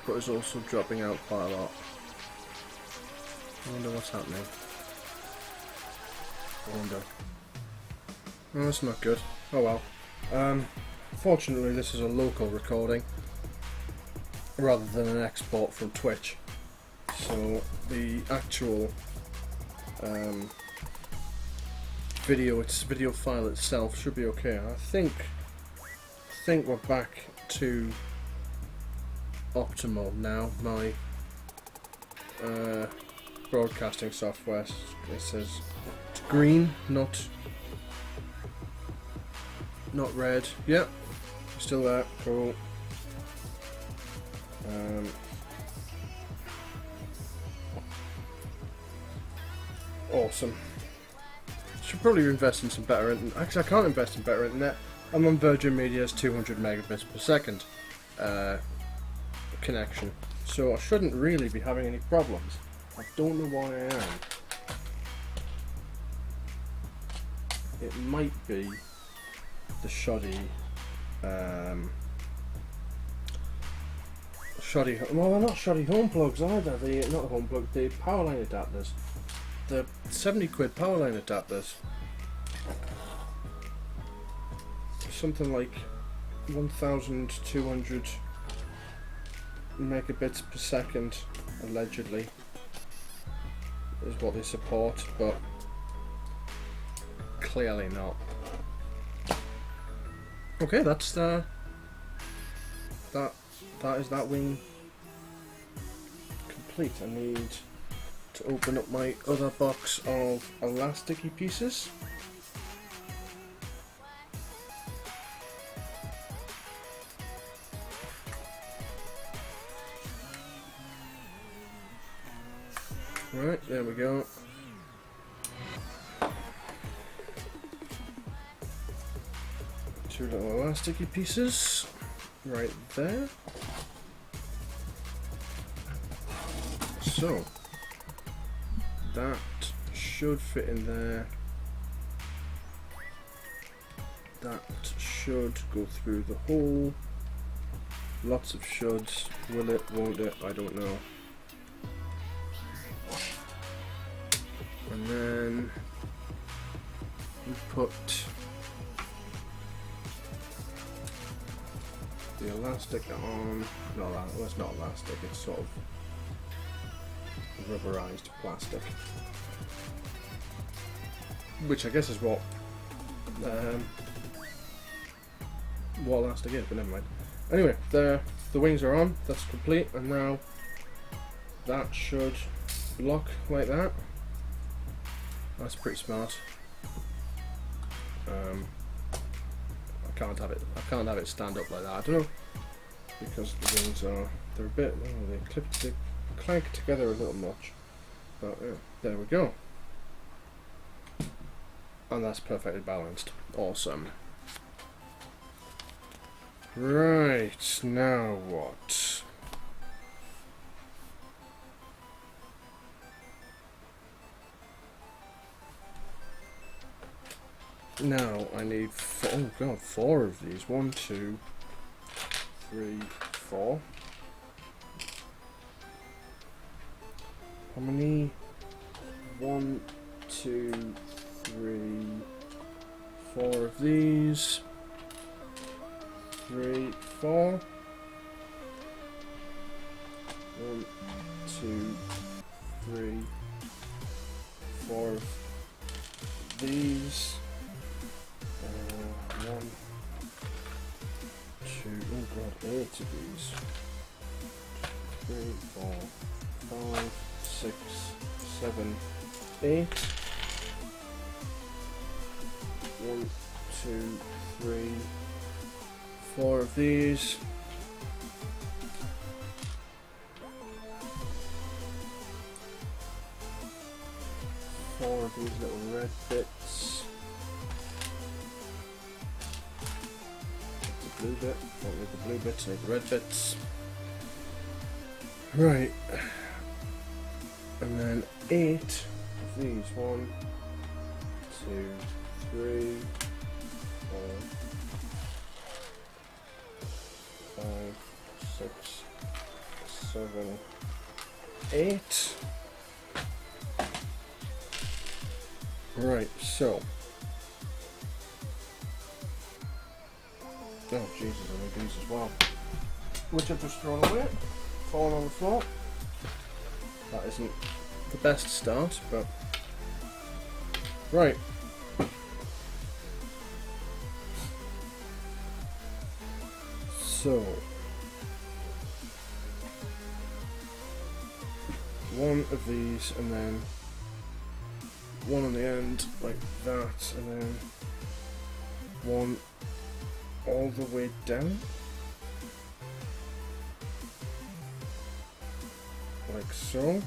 but it's also dropping out quite a lot. I wonder what's happening. I wonder. Oh, that's not good. Oh well. Fortunately, this is a local recording rather than an export from Twitch, so the actual video file itself should be okay. I think we're back to optimal now. My broadcasting software, it says it's green, not red. Yep, still there. Cool. Awesome. Should probably invest in some better internet. Actually, I can't invest in better internet. I'm on Virgin Media's 200 megabits per second connection, so I shouldn't really be having any problems. I don't know why I am. It might be the shoddy, well, not shoddy home plugs either. Not the home plug, the power line adapters. The 70 quid power line adapters. Something like 1,200 megabits per second, allegedly, is what they support, but clearly not. Okay, that's that is that wing complete. I need to open up my other box of elasticy pieces. Right, there we go. Two little elasticy pieces right there. So that should fit in there. That should go through the hole. Lots of shoulds. Will it, won't it? I don't know. And then we put the elastic on. No, well, it's not elastic, it's sort of rubberized plastic, which I guess is what elastic is, but never mind. Anyway, the wings are on, that's complete, and now that should lock like that. That's pretty smart. I can't have it stand up like that. I don't know, because the wings they're a bit, they clank together a little much. But yeah, there we go. And that's perfectly balanced. Awesome. Right, now what? Now I need four of these. 1, 2, 3, 4. How many? 1, 2, 3, 4 of these. 3, 4. 1, 2, 3, 4 of these. 1, 2, oh god, 8 of these. 3, 4, 5, 6, 7, 8. 1, 2, 3, 4 of these. Four of these little red bits. The blue bit. Don't need the blue bits, need the red bits. Right. And then 8 of these. 1, 2, 3, 4, 5, 6, 7, 8. Right, so. Oh Jesus, I need these as well. Which I've just thrown away. Falling on the floor. That isn't the best start, but. Right. So. One of these, and then one on the end like that, and then one all the way down like so,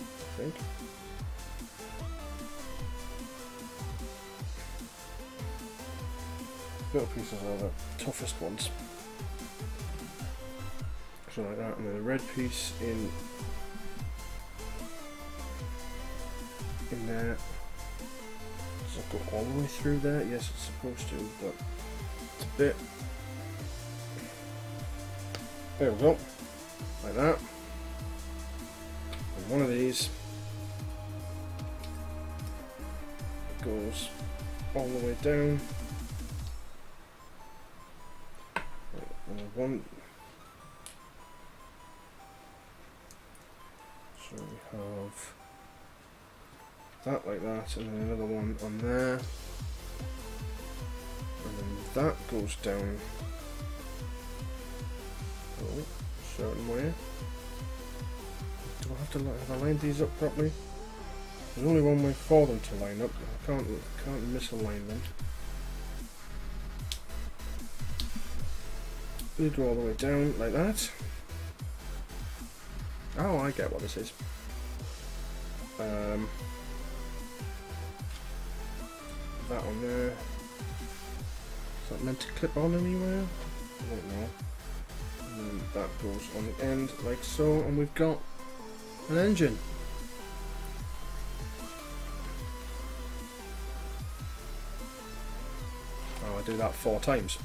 I think. Little pieces are the toughest ones, so like that, and then a red piece in there. Does it go all the way through there? Yes, it's supposed to, but it's a bit. There we go, like that. And one of these goes all the way down. And one. So we have that like that, and then another one on there, and then that goes down a certain way. Do I have to have I lined these up properly? There's only one way for them to line up. I can't misalign them. They go all the way down like that. Oh, I get what this is. That on there. Is that meant to clip on anywhere? I don't know. And then that goes on the end like so, and we've got an engine. Oh, I do that 4 times.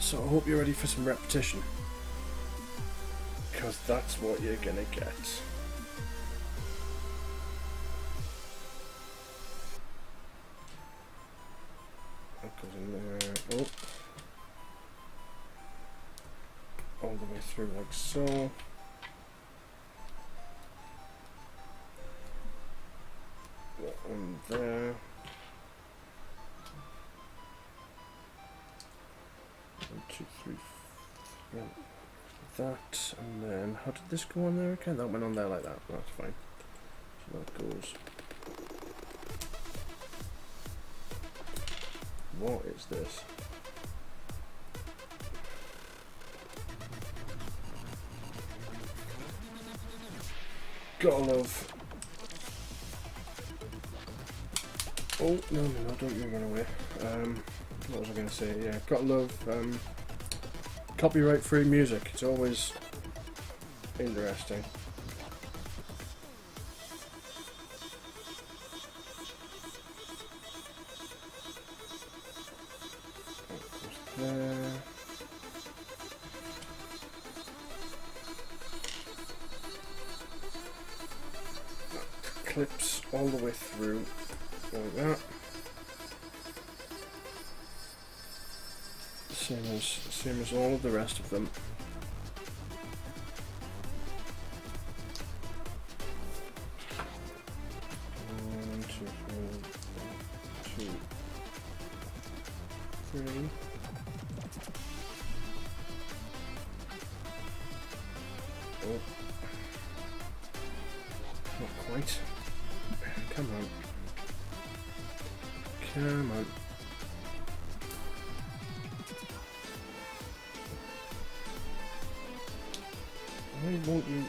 So I hope you're ready for some repetition, because that's what you're gonna get. That goes in there. Oh. All the way through like so. That one there. 1, 2, 3, 4. That, and then how did this go on there again? That went on there like that. That's fine. So that goes. What is this? Gotta love. Oh no, don't you run away. What was I going to say? Yeah, gotta love copyright free music. It's always interesting. There. That clips all the way through like that. Same as all of the rest of them. One, two, three. Oh. Not quite. Come on. Come on. Why won't you?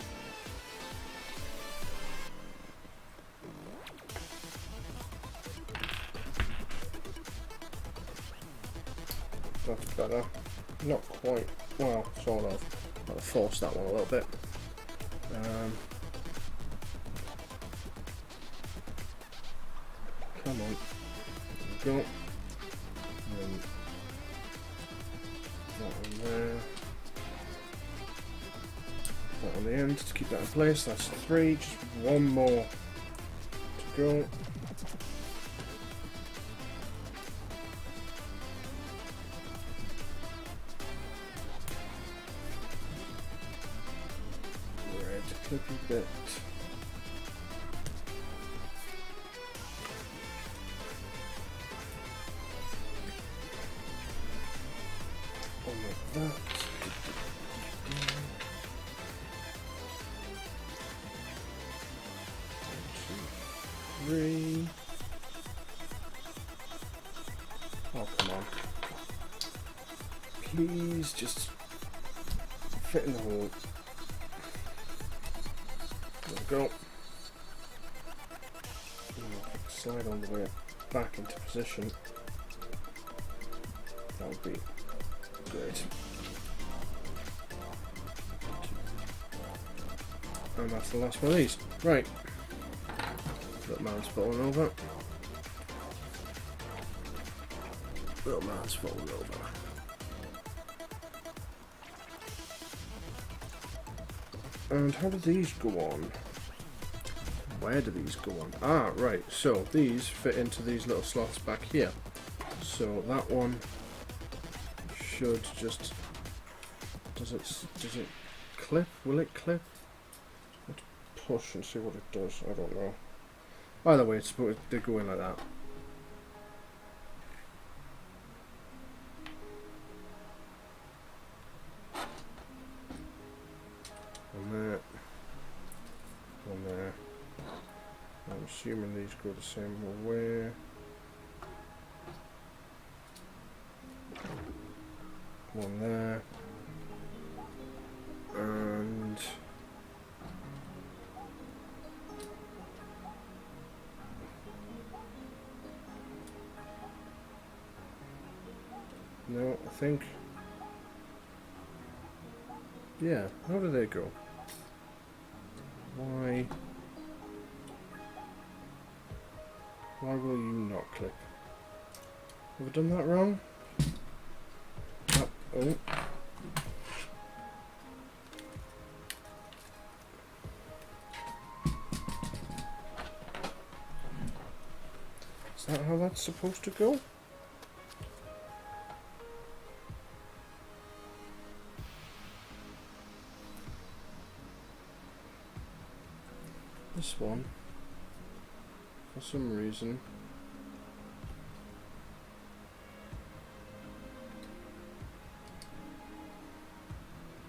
That's better. Not quite. Well, sort of. I'll force that one a little bit. Come on. There we go. And that one there. That on the end to keep that in place. That's 3. Just one more to go. Red clippy bit. One like that. 3. Oh, come on. Please just fit in the hole. There we go. Slide on the way back into position. That would be great. And that's the last one of these. Right. Little man's falling over. Little man's falling over. And how do these go on? Where do these go on? Ah, right. So these fit into these little slots back here. So that one should just... Does it clip? Will it clip? Let's push and see what it does. I don't know. Either way, it's supposed to go in like that. One there. One there. I'm assuming these go the same way. One there. And... no, I think... yeah, how do they go? Why will you not clip? Have I done that wrong? Oh. Is that how that's supposed to go? This one, for some reason,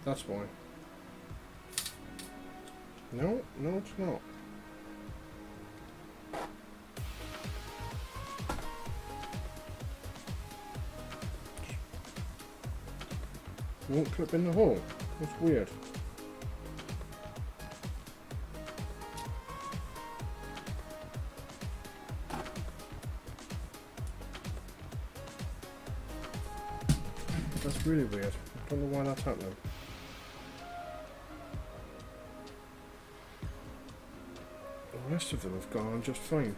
that's why. No, it's not. Won't clip in the hole. That's weird. That's really weird. I don't know why that's happening. The rest of them have gone on just fine.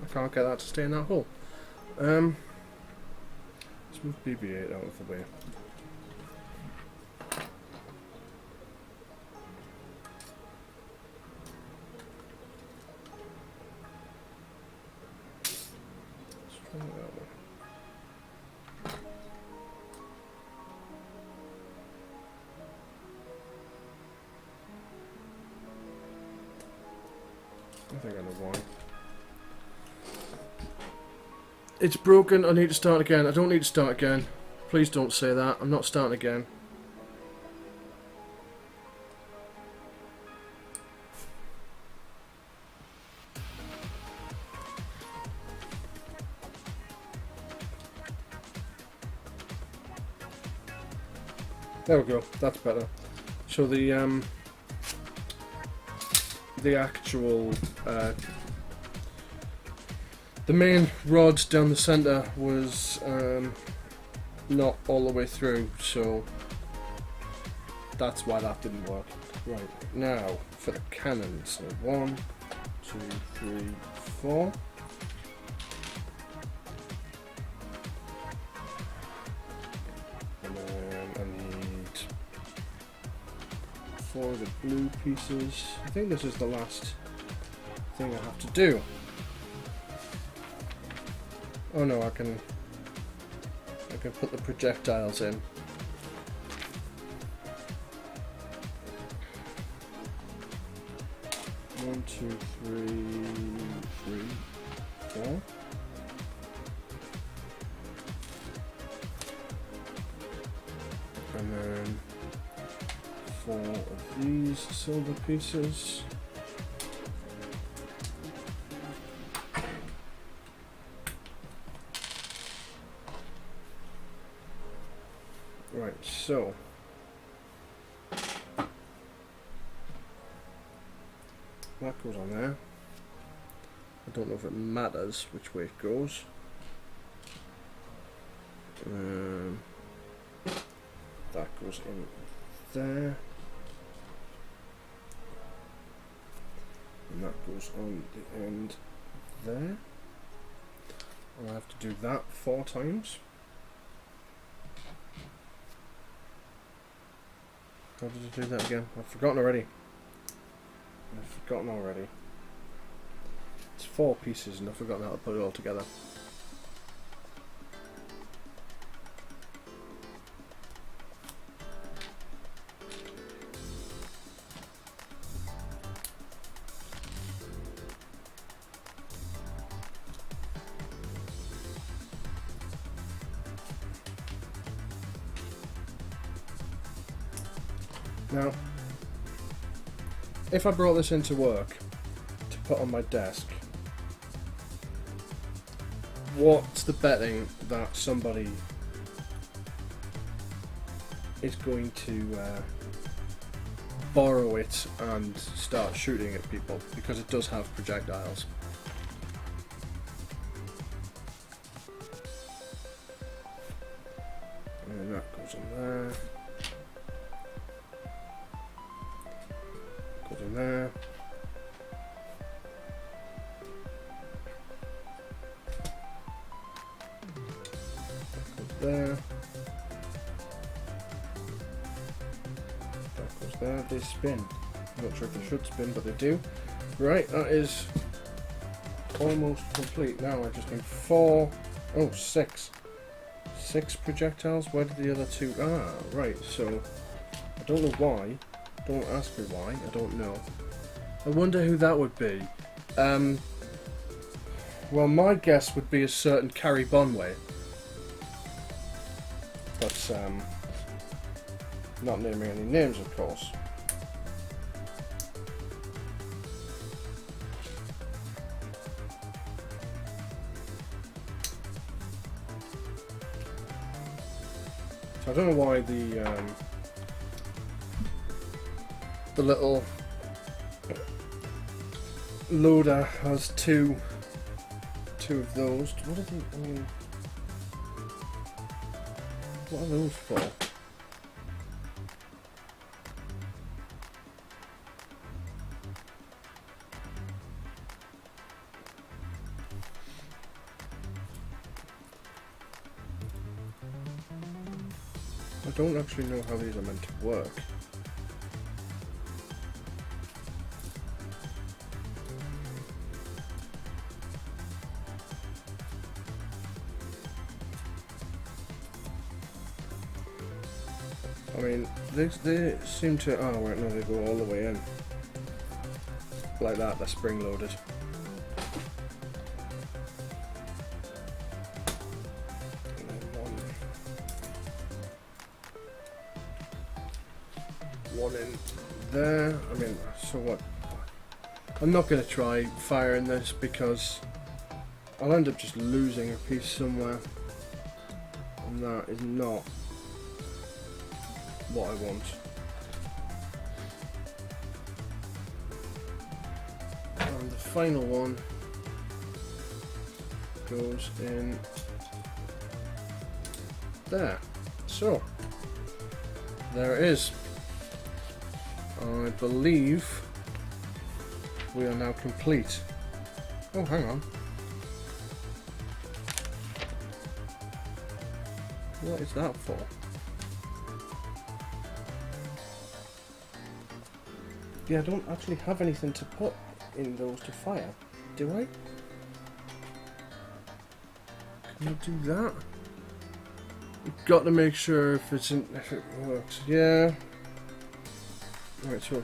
I can't get that to stay in that hole. Let's move BB-8 out of the way. Let's try that one. I think I know why. It's broken, I need to start again. I don't need to start again. Please don't say that. I'm not starting again. There we go, that's better. So the actual the main rod down the centre was not all the way through, so that's why that didn't work. Right, now for the cannon. So 1, 2, 3, 4. And then I need 4 of the blue pieces. I think this is the last thing I have to do. Oh no, I can put the projectiles in. One, two, three, 4. And then 4 of these silver pieces. Right, so that goes on there. I don't know if it matters which way it goes. That goes in there. And that goes on the end there. I'll have to do that 4 times. How did I do that again? I've forgotten already. It's 4 pieces and I've forgotten how to put it all together. Now, if I brought this into work to put on my desk, what's the betting that somebody is going to borrow it and start shooting at people, because it does have projectiles? And that goes on there. Goes in there. There. That goes there. They spin. I'm not sure if they should spin, but they do. Right, that is almost complete. Now I just need 6. 6 projectiles. Where did the other 2? Ah, right. So I don't know why. Don't ask me why. I don't know. I wonder who that would be. Well, my guess would be a certain Carrie Bonway. But, not naming any names, of course. So I don't know why the little loader has two of those. What are they? I mean, what are those for? I don't actually know how these are meant to work. I mean, they seem to... Oh, wait, no, they go all the way in. like that, they're spring loaded. And then one in there. I mean, so what? I'm not going to try firing this because I'll end up just losing a piece somewhere, and that is not what I want. And the final one goes in there. So there it is. I believe we are now complete. Oh, hang on. What is that for? Yeah, I don't actually have anything to put in those to fire, do I? Can I do that? You've got to make sure if it works. Yeah. Right, so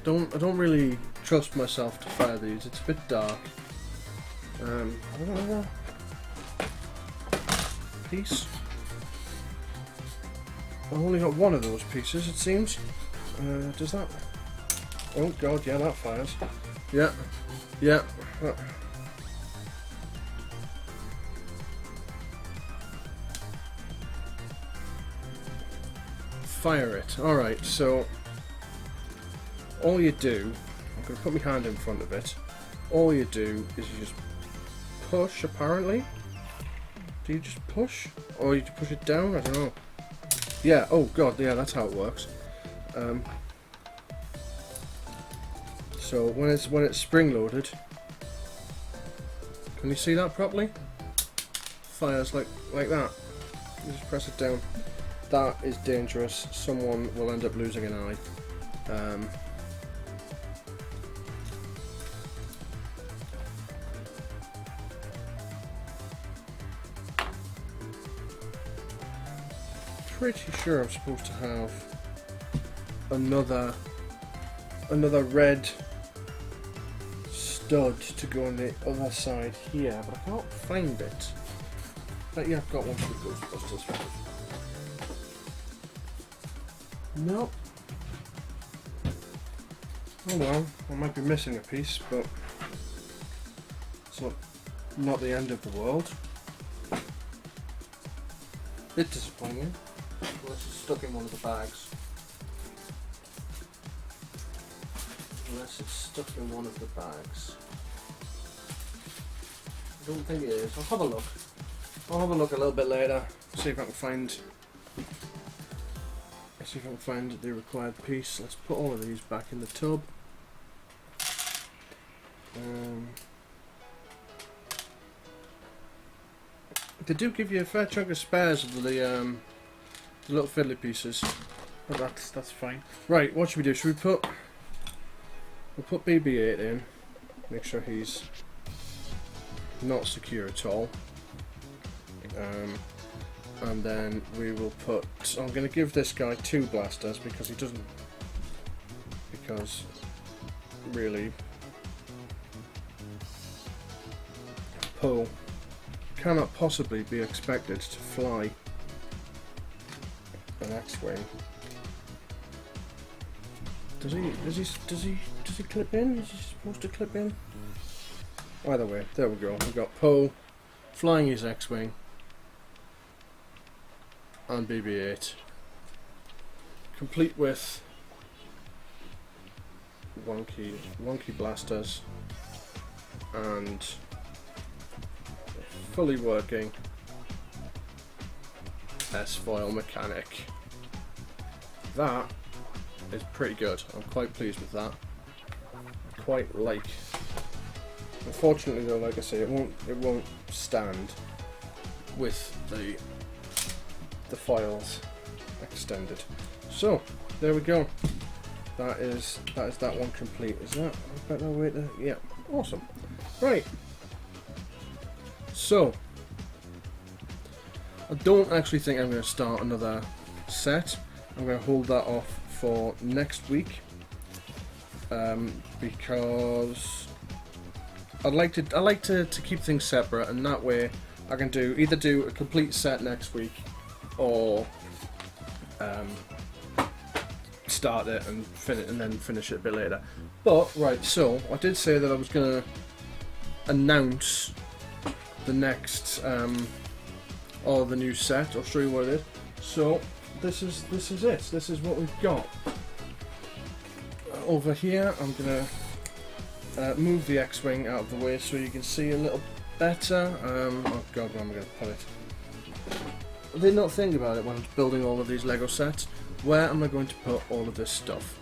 I don't really trust myself to fire these. It's a bit dark. I don't know. Piece. I've only got one of those pieces, it seems. Does that? Oh god, yeah, that fires. Yeah, yeah. Fire it. Alright, so all you do, I'm going to put my hand in front of it, all you do is you just push, apparently. Do you just push? Or you push it down? I don't know. Yeah, oh god, yeah, that's how it works. So when it's spring loaded, can you see that properly? Fires like that. You just press it down. That is dangerous. Someone will end up losing an eye. Pretty sure I'm supposed to have another red stud to go on the other side here, but I can't find it. But yeah, I've got one for the Ghostbusters. Nope. Oh well, I might be missing a piece, but it's not the end of the world. Bit disappointing. Unless it's stuck in one of the bags. Unless it's stuck in one of the bags. I don't think it is. I'll have a look. I'll have a look a little bit later. See if I can find the required piece. Let's put all of these back in the tub. They do give you a fair chunk of spares of the little fiddly pieces, but that's fine. Right, what should we do? Should we we'll put BB-8 in, make sure he's not secure at all, and then we will put. I'm going to give this guy 2 blasters because really Poe cannot possibly be expected to fly an X-wing. Does he clip in? Is he supposed to clip in? Either way, there we go. We've got Poe flying his X-wing and BB-8, complete with wonky blasters and fully working S-foil mechanic. That is pretty good. I'm quite pleased with that. Quite like. Unfortunately though, like I say, it won't stand with the files extended. So there we go. That is that one complete. Is that about the way to? Yeah, awesome. Right. So I don't actually think I'm going to start another set. I'm going to hold that off for next week, because I like to keep things separate, and that way I can either do a complete set next week, or start it and then finish it a bit later. But right, so I did say that I was going to announce the next or the new set. I'll show you what it is. So this is it. This is what we've got over here. I'm gonna move the X-wing out of the way so you can see a little better. Oh god, where am I gonna put it? I did not think about it when I was building all of these Lego sets. Where am I going to put all of this stuff?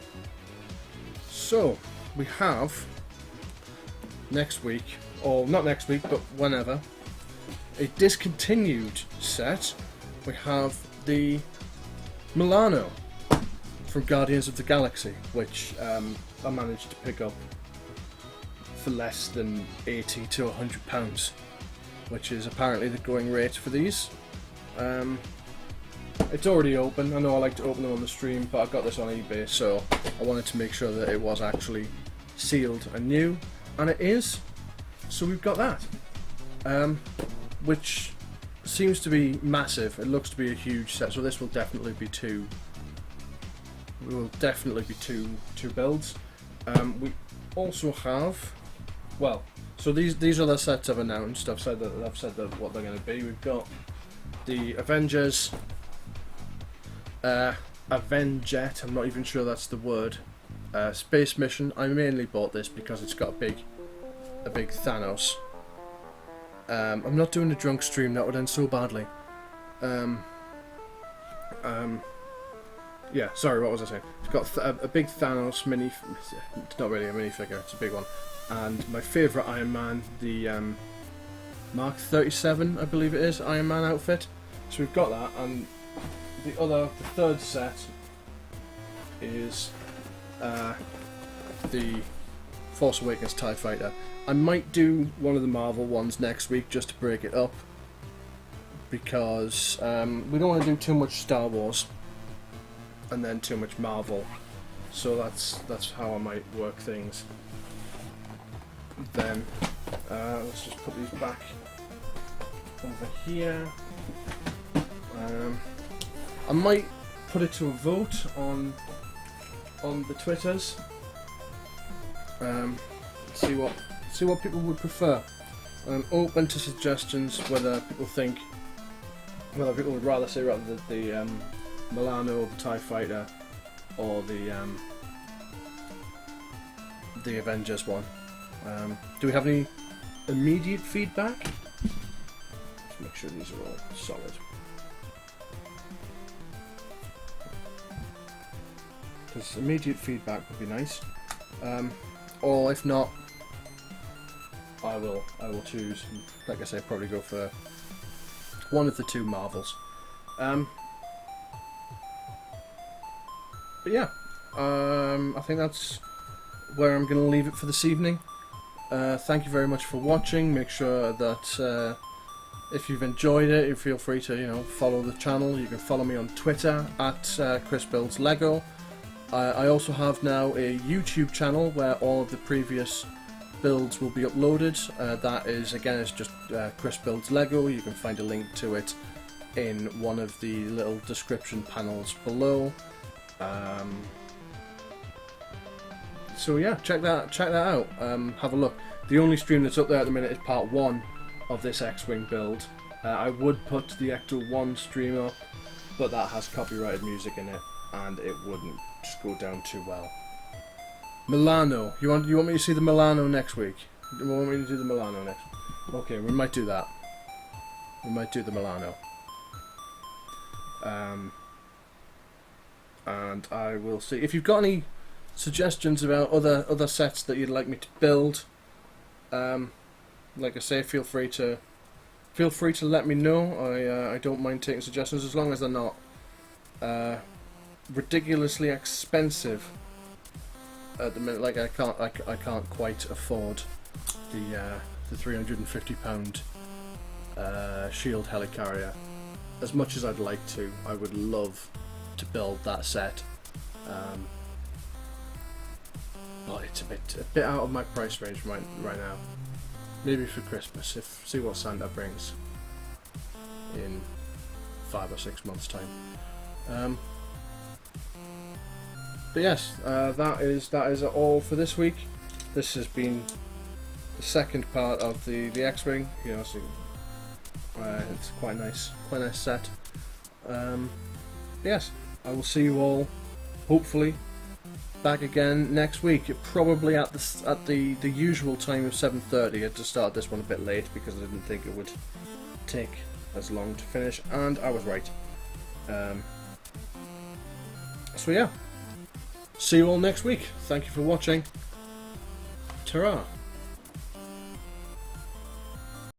So we have next week, or not next week, but whenever, a discontinued set. We have the Milano from Guardians of the Galaxy, which I managed to pick up for less than £80 to £100, which is apparently the going rate for these. It's already open. I know I like to open them on the stream, but I got this on eBay, so I wanted to make sure that it was actually sealed and new, and it is. So we've got that, which seems to be massive. It looks to be a huge set, so this will definitely be two. We will definitely be two builds. We also have, well, so these are the sets I've announced. I've said that what they're going to be. We've got the Avengers, Avenjet. I'm not even sure that's the word. Space Mission. I mainly bought this because it's got a big Thanos. I'm not doing a drunk stream, that would end so badly. Yeah, sorry, what was I saying? It's got a big Thanos mini. It's not really a minifigure, it's a big one. And my favourite Iron Man, the Mark 37, I believe it is, Iron Man outfit. So we've got that, and the third set is the Force Awakens TIE Fighter. I might do one of the Marvel ones next week just to break it up, because we don't want to do too much Star Wars and then too much Marvel, so that's how I might work things. Then let's just put these back over here. I might put it to a vote on the Twitters. See what people would prefer. I'm open to suggestions whether people would rather see the Milano, the TIE Fighter, or the Avengers one. Do we have any immediate feedback? Let's make sure these are all solid. Because immediate feedback would be nice. Or if not, I will choose, like I say, probably go for one of the two Marvels. But yeah, I think that's where I'm going to leave it for this evening. Thank you very much for watching. Make sure that if you've enjoyed it, you feel free to follow the channel. You can follow me on Twitter at ChrisBuildsLego. I also have now a YouTube channel where all of the previous builds will be uploaded. That is, again, it's just Chris Builds Lego. You can find a link to it in one of the little description panels below. So yeah, check that out. Have a look. The only stream that's up there at the minute is part 1 of this X-Wing build. I would put the Ecto 1 stream up, but that has copyrighted music in it, and it wouldn't just go down too well. Milano. You want me to see the Milano next week? You want me to do the Milano next week? Okay, we might do that. We might do the Milano. And I will see. If you've got any suggestions about other sets that you'd like me to build, like I say, feel free to let me know. I don't mind taking suggestions as long as they're not ridiculously expensive at the minute. Like I can't quite afford the £350 shield helicarrier as much as I'd like to, I would love to build that set. But it's a bit out of my price range right now. Maybe for Christmas, see what Santa brings in 5 or 6 months' time. But yes, that is all for this week. This has been the second part of the X-Wing. You know, so, it's quite a nice set. Yes, I will see you all, hopefully, back again next week. Probably at the usual time of 7:30. I had to start this one a bit late because I didn't think it would take as long to finish, and I was right. So yeah, see you all next week. Thank you for watching. Ta-ra.